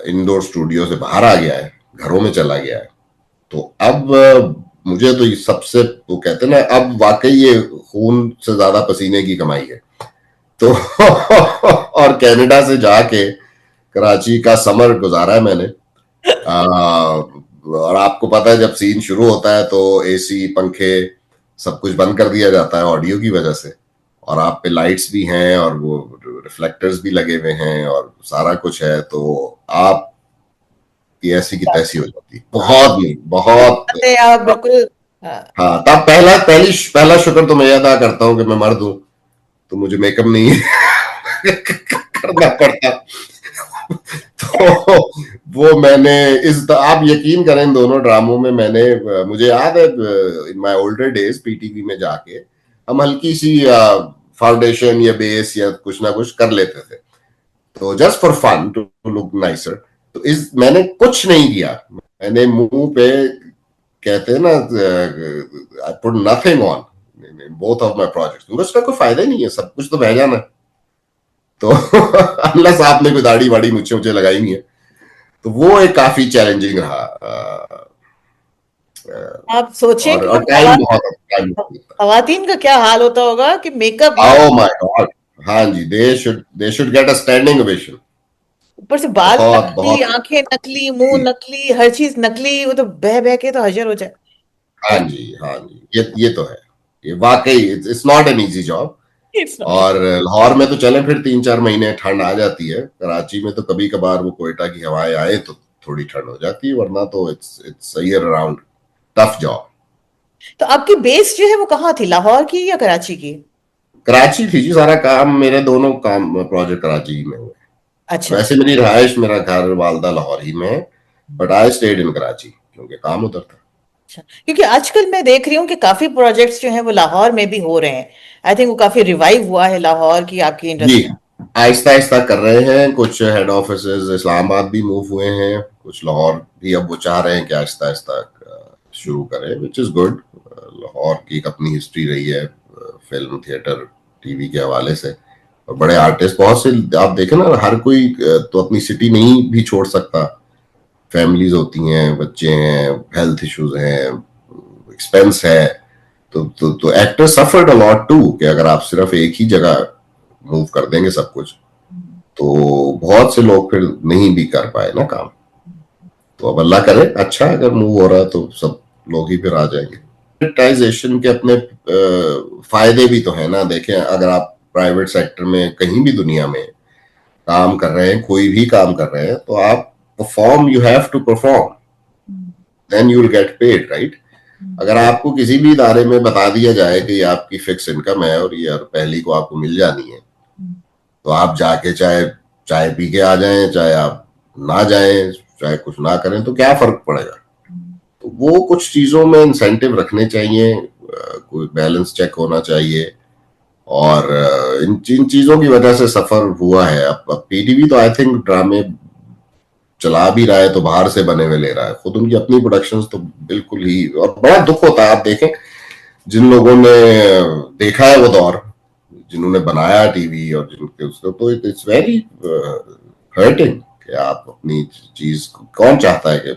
इंडोर स्टूडियो से बाहर आ गया है, घरों में चला गया है, तो अब मुझे तो ये सबसे, वो कहते हैं ना, अब वाकई ये खून से ज्यादा पसीने की कमाई है। तो और कनाडा से जाके कराची का समर गुजारा है मैंने, और आपको पता है जब सीन शुरू होता है तो एसी पंखे सब कुछ बंद कर दिया जाता है ऑडियो की वजह से, और आप पे लाइट्स भी हैं और वो रिफ्लेक्टर्स भी लगे हुए हैं और सारा कुछ है, तो आप की ऐसी की तैसी हो जाती है, बहुत नहीं बहुत। बात है, आप बिल्कुल। हाँ। हाँ, तब पहला शुक्र तो मैं ये अदा करता हूँ कि मैं मर्द हूँ, तो मुझे मेकअप नहीं करना पड़ता। तो वो मैंने आप यकीन करें इन दोनों ड्रामों में मैंने, मुझे याद है in my older days PTV में जाके हम हल्की सी फाउंडेशन या बेस या कुछ ना कुछ कर लेते थे, तो just for fun to look nicer. तो मैंने कुछ नहीं किया, मैंने मुंह पे कहते हैं ना I put nothing on both of my projects, क्योंकि उसका कोई फायदा ही नहीं है, सब कुछ तो बह जाना है। तो अनलेस आपने कोई दाढ़ी वाड़ी मुझे मुझे लगाई नहीं है, तो वो एक काफी चैलेंजिंग रहा। आप सोचें कि और टाइम खवातीन का क्या हाल होता होगा कि मेकअप ओ माय गॉड, हाँ जी, they should get a standing ovation. ऊपर से बाल बहुत नकली, बहुत आंखें नकली, मुंह नकली, हर चीज नकली, वो तो बह बह के तो हजर हो जाए। हाँ जी, हाँ जी, ये तो है, ये वाकई it's not an easy job. It's not. और लाहौर में तो चले फिर 3-4 महीने ठंड आ जाती है, कराची में तो कभी कभार वो कोयटा की हवाएं आए तो थोड़ी ठंड हो जाती है, वरना तो it's year around tough job. तो आपकी बेस जो है वो कहाँ थी, लाहौर की या कराची की? कराची थी जी, सारा काम मेरे दोनों काम प्रोजेक्ट कराची में हुए। अच्छा। वैसे मेरी रहायश, मेरा घर वालदा लाहौर ही में है, but I stayed in Karachi क्योंकि काम उधर था। अच्छा, क्योंकि आजकल मैं देख रही हूँ कि काफी प्रोजेक्ट्स जो हैं वो लाहौर में भी हो रहे हैं। आई थिंक वो काफी रिवाइव हुआ है लाहौर की आपकी जी, इंडस्ट्री। आहिस्ता आहिस्ता कर रहे हैं, कुछ हेड ऑफिस इस्लामाबाद भी मूव हुए हैं, कुछ लाहौर भी अब वो चाह रहे हैं कि आहिस्ता आहिस्ता शुरू करें, विच इज गुड। लाहौर की एक अपनी हिस्ट्री रही है फिल्म थिएटर टीवी के हवाले से, और बड़े आर्टिस्ट बहुत से आप देखें ना, हर कोई तो अपनी सिटी नहीं भी छोड़ सकता, फैमिलीज होती हैं, बच्चे हैं, हेल्थ इश्यूज हैं, एक्सपेंस है, तो actor suffered a lot too, कि अगर आप सिर्फ एक ही जगह मूव कर देंगे सब कुछ, तो बहुत से लोग फिर नहीं भी कर पाए ना काम। तो अब अल्लाह करे, अच्छा अगर मूव हो रहा है तो सब लोग ही फिर आ जाएंगे। प्राइवेटाइजेशन के अपने फायदे भी तो है ना, देखें अगर आप प्राइवेट सेक्टर में कहीं भी दुनिया में काम कर रहे हैं, कोई भी काम कर रहे हैं, तो आप perform, you have to perform, then you will get paid, right. अगर आपको किसी भी इदारे में बता दिया जाए कि ये आपकी फिक्स इनकम है और ये पहली को आपको मिल जानी है, तो आप जाके चाहे चाय पी के आ जाएं, चाहे आप ना जाएं, चाहे कुछ ना करें, तो क्या फर्क पड़ेगा। तो वो कुछ चीजों में इंसेंटिव रखने चाहिए, कोई बैलेंस चेक होना चाहिए, और इन चीजों की वजह से सफर हुआ है। अब पीटीवी तो आई थिंक ड्रामे चला भी रहा है तो बाहर से बने हुए ले रहा है, खुद उनकी अपनी प्रोडक्शंस तो बिल्कुल ही, और बड़ा दुख होता है। आप देखें जिन लोगों ने देखा है वो दौर, जिन्होंने बनाया टीवी और जिनके उसको, तो इट्स वेरी हर्टिंग कि आप अपनी चीज, कौन चाहता है कि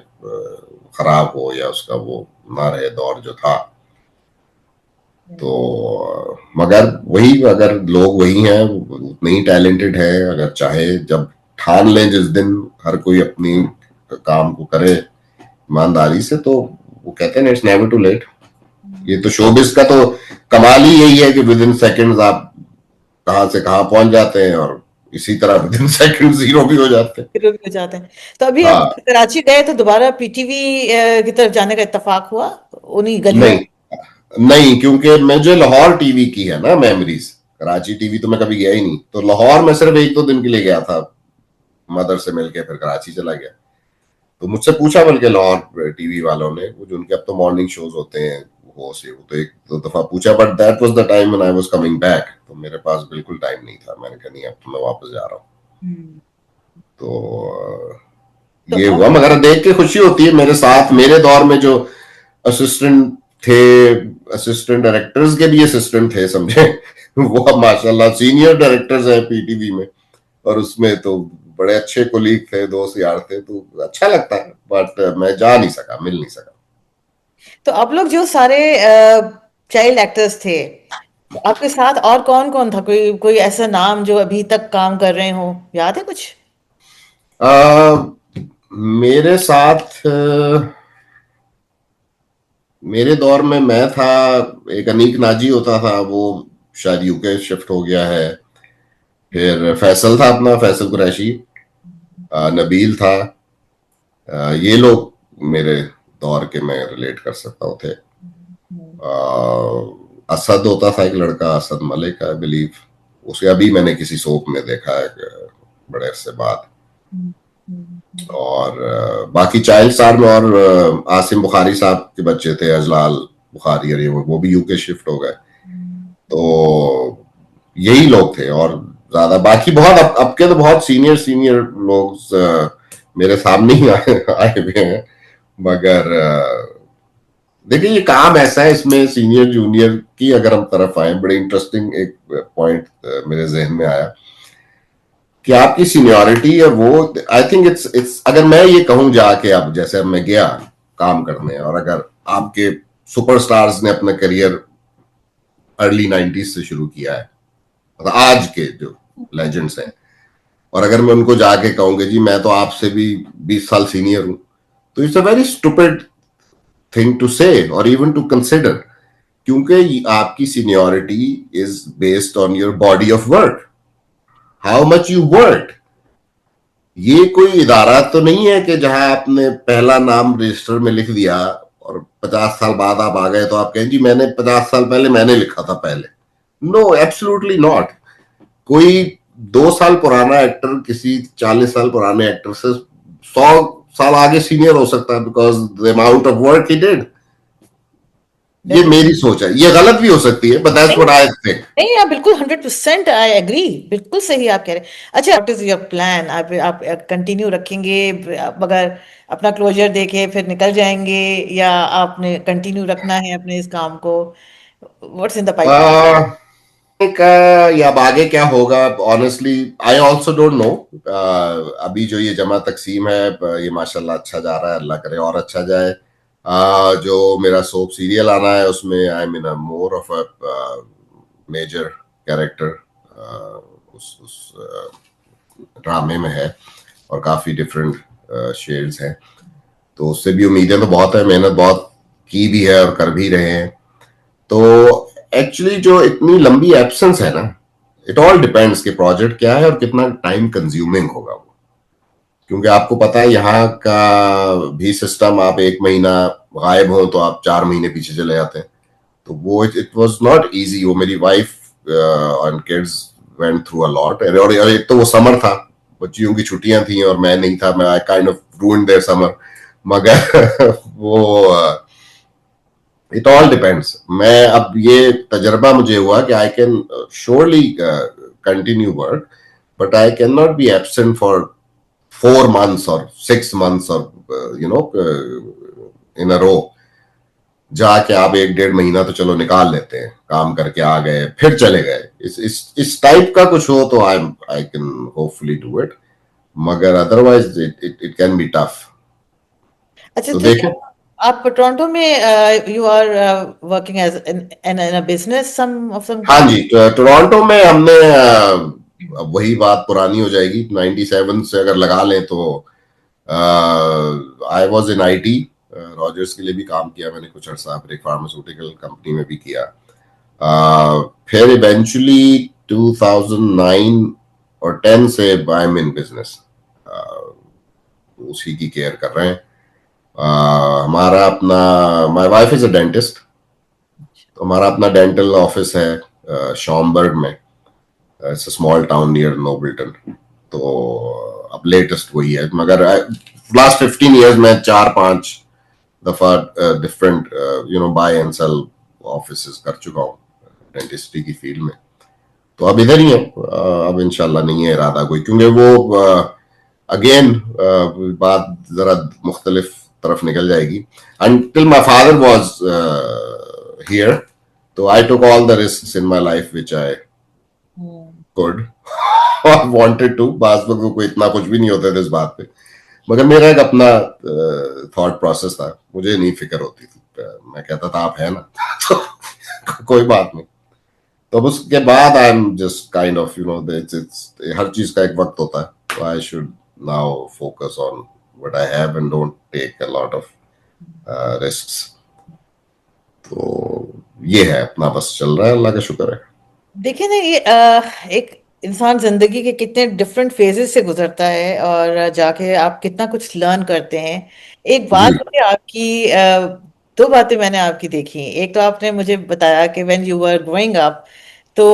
खराब हो या उसका वो ना रहे दौर जो था। तो मगर वही, अगर लोग वही हैं, उतने ही टैलेंटेड है, अगर चाहे जब ठान लें जिस दिन हर कोई अपनी काम को करे ईमानदारी से, तो वो कहते हैं इट्स नेवर टू लेट। ये तो शोबिस का तो कमाल ही यही है कि विद इन सेकेंड्स आप कहां से कहां पहुंच जाते हैं, और इसी तरह विद इन सेकेंड जीरो भी हो जाते हैं। शुरू भी हो जाते हैं। तो अभी आप हाँ, कराची गए तो दोबारा पीटीवी की तरफ जाने का इत्तेफाक हुआ उन्हीं गलियों? नहीं नहीं, क्योंकि मुझे लाहौर टीवी की है ना मेमोरीज, कराची टीवी तो मैं कभी गया ही नहीं, तो लाहौर में सिर्फ 1-2 दिन के लिए गया था, मदर से मिलके फिर कराची चला गया। तो मुझसे पूछा बल्कि लाहौर टीवी वालों ने, वो जो उनके अब तो मॉर्निंग शोज होते हैं, वो से वो तो एक दो दफा पूछा, but that was the time when I was coming back, तो मेरे पास बिल्कुल टाइम नहीं था, मैंने कहा नहीं अब तो मैं वापस जा रहा हूँ। हम्म। तो तो ये अब हुआ, मगर देख के खुशी होती है, मेरे साथ मेरे दौर में जो असिस्टेंट थे, असिस्टेंट डायरेक्टर्स के भी असिस्टेंट थे समझे, वो अब माशाल्लाह सीनियर डायरेक्टर्स हैं पीटीवी में, और उसमें तो बड़े अच्छे कोलीग थे, दोस्त यार थे, तो अच्छा लगता है, बट मैं जा नहीं सका, मिल नहीं सका। तो आप लोग जो सारे चाइल्ड एक्टर्स थे, तो आपके साथ और कौन कौन था? कोई कोई ऐसा नाम जो अभी तक काम कर रहे हो, याद है कुछ? आ, मेरे साथ मेरे दौर में मैं था, एक अनीक नाजी होता था, वो शायद यूके शिफ्ट हो गया है। फिर फैसल था अपना, फैसल कुरैशी, नबील था। ये लोग मेरे दौर के मैं रिलेट कर सकता हूँ थे। असद होता था एक लड़का, असद मलिक आई बिलीव, उसे अभी मैंने किसी सोप में देखा है बड़े अरसे बाद। और बाकी चाइल्ड स्टार में और आसिम बुखारी साहब के बच्चे थे, अजलाल बुखारी, और ये वो भी यूके शिफ्ट हो गए। तो यही लोग थे, और ज्यादा बाकी बहुत अब के तो बहुत सीनियर सीनियर लोग मेरे सामने ही आए हुए हैं। मगर देखिए, ये काम ऐसा है, इसमें सीनियर जूनियर की अगर हम तरफ आए, बड़े इंटरेस्टिंग एक पॉइंट मेरे जहन में आया कि आपकी सीनियरिटी है वो, आई थिंक इट्स अगर मैं ये कहूं जाके, अब जैसे अब मैं गया काम करने, और अगर आपके सुपरस्टार्स ने अपना करियर अर्ली 90s से शुरू किया है, मतलब आज के जो लेजेंड्स हैं, और अगर मैं उनको जाके कहूंगा जी मैं तो आपसे भी 20 साल सीनियर हूं, तो it's a very stupid thing to say और इवन टू कंसिडर, क्योंकि आपकी seniority is based on your body of work, how much you work. ये कोई इदारा तो नहीं है कि जहां आपने पहला नाम रजिस्टर में लिख दिया और 50 साल बाद आप आ गए तो आप कहें जी मैंने 50 साल पहले मैंने लिखा था पहले। No, absolutely not. कोई 2 साल पुराना एक्टर किसी 40 साल पुराने एक्टर से 100 साल आगे सीनियर हो सकता है, because the amount of work he did. ये मेरी सोच है, ये गलत भी हो सकती है, but that's what I think. नहीं, आप बिल्कुल 100% आई एग्री, बिल्कुल सही आप कह रहे हैं। अच्छा, व्हाट इज योर प्लान? आप कंटिन्यू रखेंगे, आप अगर अपना क्लोजर देके फिर निकल जाएंगे, या आपने कंटिन्यू रखना है अपने इस काम को? What's in the pipeline? का या अब आगे क्या होगा, honestly I also don't know. अभी जो ये जमा तकसीम है, ये माशाल्लाह अच्छा जा रहा है, अल्लाह करे और अच्छा जाए। जो मेरा सोप सीरियल आना है उसमें I mean more of a major character उस ड्रामे में है, और काफी डिफरेंट शेड्स हैं, तो उससे भी उम्मीदें तो बहुत है, मेहनत बहुत की भी है और कर भी रहे हैं। तो एक्चुअली जो इतनी लंबी एब्सेंस है ना, इट ऑल डिपेंड्स कि प्रोजेक्ट क्या है और कितना टाइम कंज्यूमिंग होगा वो, क्योंकि आपको पता है यहाँ का भी सिस्टम, आप 1 महीना गायब हो तो आप 4 महीने पीछे चले जाते हैं, तो वो इट वाज नॉट इजी। वो मेरी wife and kids went through a lot, और एक तो वो समर था, बच्चियों की छुट्टियां थी और मैं नहीं था, मैं I kind of ruined their summer. मगर वो इट ऑल डिपेंड्स। मैं अब ये तजर्बा मुझे हुआ कि I can surely continue work, but I can not be absent for 4 months और 6 months और यू नो इन अ रो। जाके आप 1-1.5 महीना तो चलो निकाल लेते हैं, काम करके आ गए फिर चले गए, इस टाइप का कुछ हो तो I can hopefully do it, मगर otherwise it can be tough. अच्छा, तो तो देखें। आप टोरंटो में you are working as in a business some of some हाँ काइंड? जी, टोरंटो में हमने अब वही बात पुरानी हो जाएगी, 97 से अगर लगा लें तो I was in IT, Rogers के लिए भी काम किया मैंने कुछ अर्सा, फिर एक फार्मास्यूटिकल कंपनी में भी किया। फिर इवेंचुअली 2009 और 10 से आई एम इन बिजनेस, उसी की केयर कर रहे हैं। हमारा अपना, my wife is a dentist, तो हमारा अपना डेंटल ऑफिस है शॉमबर्ग में, it's a small town near Nobleton. तो अब लेटेस्ट वही है, मगर लास्ट 15 इयर्स में 4-5 दफा different buy and sell office कर चुका हूँ डेंटिस्ट्री की फील्ड में। तो अब इधर ही है, अब इंशाल्लाह नहीं है इरादा कोई, क्योंकि वो अगेन बात जरा मुख्तलिफ तरफ निकल जाएगी। Until my father was here, तो I took all the risks in my life which I could or wanted to। बास वक्त कोई इतना कुछ भी नहीं होता था इस बात पे, मगर मेरा एक अपना थॉट प्रोसेस था, मुझे नहीं फिक्र होती थी, मैं कहता था आप है ना तो कोई बात नहीं। तो उसके बाद I am just kind of it's her चीज का एक वक्त होता है, तो I should now focus on what I have and don't take a lot of risks. तो ये है, अपना बस चल रहा है, अल्लाह का शुक्र है। देखिए ना, ये एक इंसान जिंदगी के कितने डिफरेंट फेजेस से गुजरता है और जाके आप कितना कुछ लर्न करते हैं। एक बात जी मुझे आपकी दो बातें मैंने आपकी देखी। एक तो आपने मुझे बताया कि when you were growing up, तो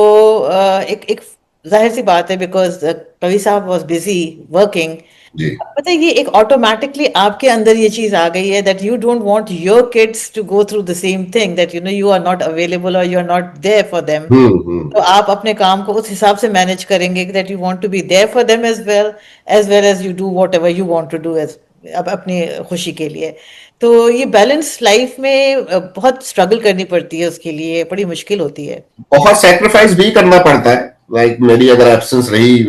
एक एक जाहिर सी बात है, बिकॉज कवि साहब वाज बिजी वर्किंग। जी पता है, ये एक ऑटोमेटिकली आपके अंदर ये चीज आ गई है that you don't want your kids to go through the same thing, that you are not available और you are not there for them. Hmm. तो आप अपने काम को उस हिसाब से मैनेज करेंगे that you want to be there for them as well as you do whatever you want to do as अब अपनी खुशी के लिए। तो ये बैलेंस लाइफ में बहुत स्ट्रगल करनी पड़ती है, उसके लिए बड़ी मुश्किल होती है। बहुत सेक्रीफाइस भी करना पड़ता है। लाइक मेरी अगर एब्सेंस रही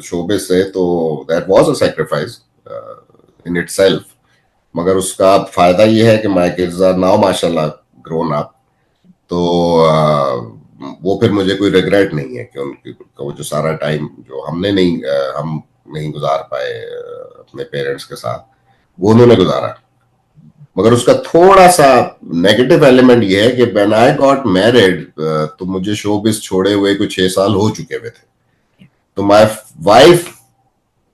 शोबिस से, तो that was a sacrifice in itself. मगर उसका फायदा ये है कि माय किड्स आर नाउ माशाल्लाह ग्रोन अप। तो वो फिर मुझे कोई रिग्रेट नहीं है कि उनकी वो जो सारा टाइम जो हम नहीं गुजार पाए अपने पेरेंट्स के साथ, वो उन्होंने गुजारा। मगर उसका थोड़ा सा नेगेटिव एलिमेंट ये है कि व्हेन आई गॉट मैरिड, तो मुझे शोबिस छोड़े हुए कुछ 6 साल हो चुके हुए थे। तो my wife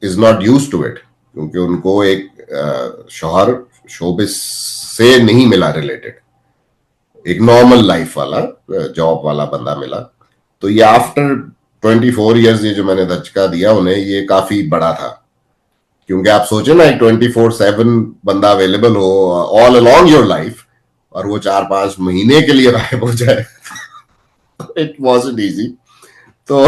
is not used to it, क्योंकि उनको एक शौहर शोबिस से नहीं मिला रिलेटेड, एक नॉर्मल लाइफ वाला जॉब वाला बंदा मिला। तो ये आफ्टर 24 ईयर्स, ये जो मैंने धचका दिया उन्हें, ये काफी बड़ा था। क्योंकि आप सोचे ना, एक 24/7 बंदा अवेलेबल हो ऑल अलोंग योर लाइफ, और वो 4-5 महीने के लिए गायब हो जाए, इट वॉजंट इजी। तो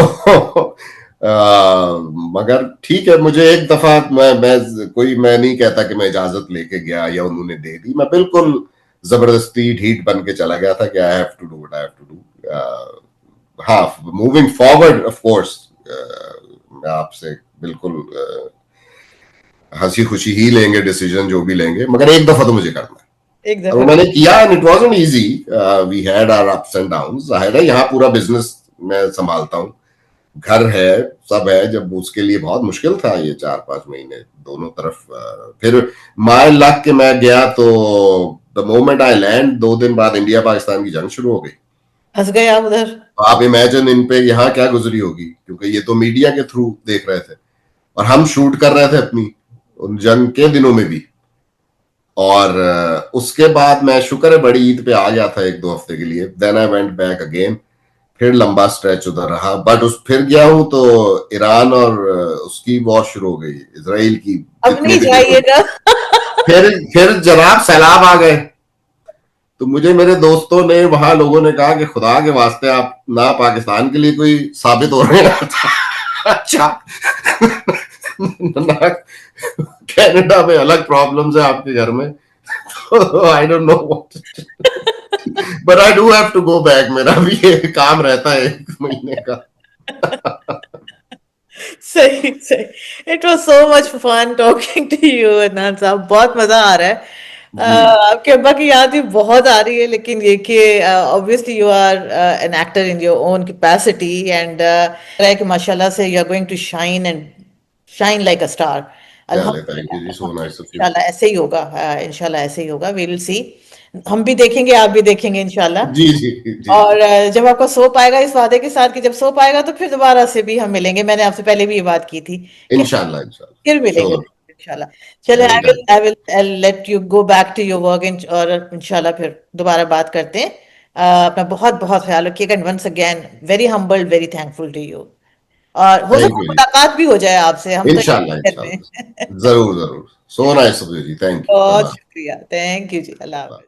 मगर ठीक है, मुझे एक दफा मैं नहीं कहता कि मैं इजाजत लेके गया या उन्होंने दे दी। मैं बिल्कुल जबरदस्ती ढीठ बन के चला गया था कि I have to do what I have to do. हाँ, मूविंग फॉरवर्ड ऑफ कोर्स मैं आपसे बिल्कुल हंसी खुशी ही लेंगे डिसीजन जो भी लेंगे, मगर एक दफा तो मुझे करना है। एक और वो दफा मैंने किया, and it wasn't easy. We had our ups and downs. जाहिर है, यहाँ पूरा बिजनेस मैं संभालता हूँ, घर है, सब है। जब उसके लिए बहुत मुश्किल था ये 4-5 महीने दोनों तरफ। फिर माय लक के मैं गया, तो द मोमेंट आई लैंड, 2 दिन बाद इंडिया पाकिस्तान की जंग शुरू हो गई। फंस गए आप उधर। तो आप इमेजिन इन पे यहाँ क्या गुजरी होगी, क्योंकि ये तो मीडिया के थ्रू देख रहे थे और हम शूट कर रहे थे अपनी उन जंग के दिनों में भी। और उसके बाद मैं शुक्र है बड़ी ईद पे आ गया था 1-2 हफ्ते के लिए। Then I went back again, फिर लंबा स्ट्रेच उधर रहा। बट उस फिर गया हूं तो ईरान और उसकी वॉर शुरू हो गई, इसराइल की, अब जितनी नहीं भी देखो। जाइएगा। फिर जनाब सैलाब आ गए। तो मुझे मेरे दोस्तों ने, वहां लोगों ने कहा कि खुदा के वास्ते आप ना पाकिस्तान के लिए कोई साबित हो रहे हैं अच्छा ना कनाडा में अलग प्रॉब्लम्स है आपके घर में। I don't know what, but I do have to go back. मेरा भी ये काम रहता है 1 महीने का। सही सही। It was so much fun talking to you Adnan साहब, बहुत मजा आ रहा है। जी आपके अब्बा की याद भी बहुत आ रही है, लेकिन ये कि obviously you are an actor in your own capacity, and है कि माशाल्लाह से you are going to shine and shine like a star. चले, थैंक यू जी, सो अल्हम्दुलिल्लाह, नाइस ऑफ यू। इंशाल्लाह ऐसे ही होगा। इंशाल्लाह ऐसे ही होगा, वी विल सी। हम भी देखेंगे, आप भी देखेंगे इंशाल्लाह। जी जी जी जी। और जब आपका सोप आएगा, इस वादे के साथ कि जब सोप आएगा तो फिर दोबारा से भी हम मिलेंगे। मैंने आपसे पहले भी ये बात की थी कि इंशाल्लाह इंशाल्लाह, फिर मिलेंगे श्योर, इंशाल्लाह। चले, any time. I will let you go back to your work, और इंशाल्लाह फिर दोबारा बात करते हैं। अपना बहुत बहुत ख्याल रखिएगा, and once again very humbled, very thankful to you. और हो थैंक सकता है यू जी, मुलाकात भी हो जाए आपसे, हम तो यही इंशाल्लाह कहते इंशाल्लाह, हैं। जरूर जरूर। So nice of you ji, thank you, बहुत अल्लाह। शुक्रिया, thank you ji, Allah Hafiz.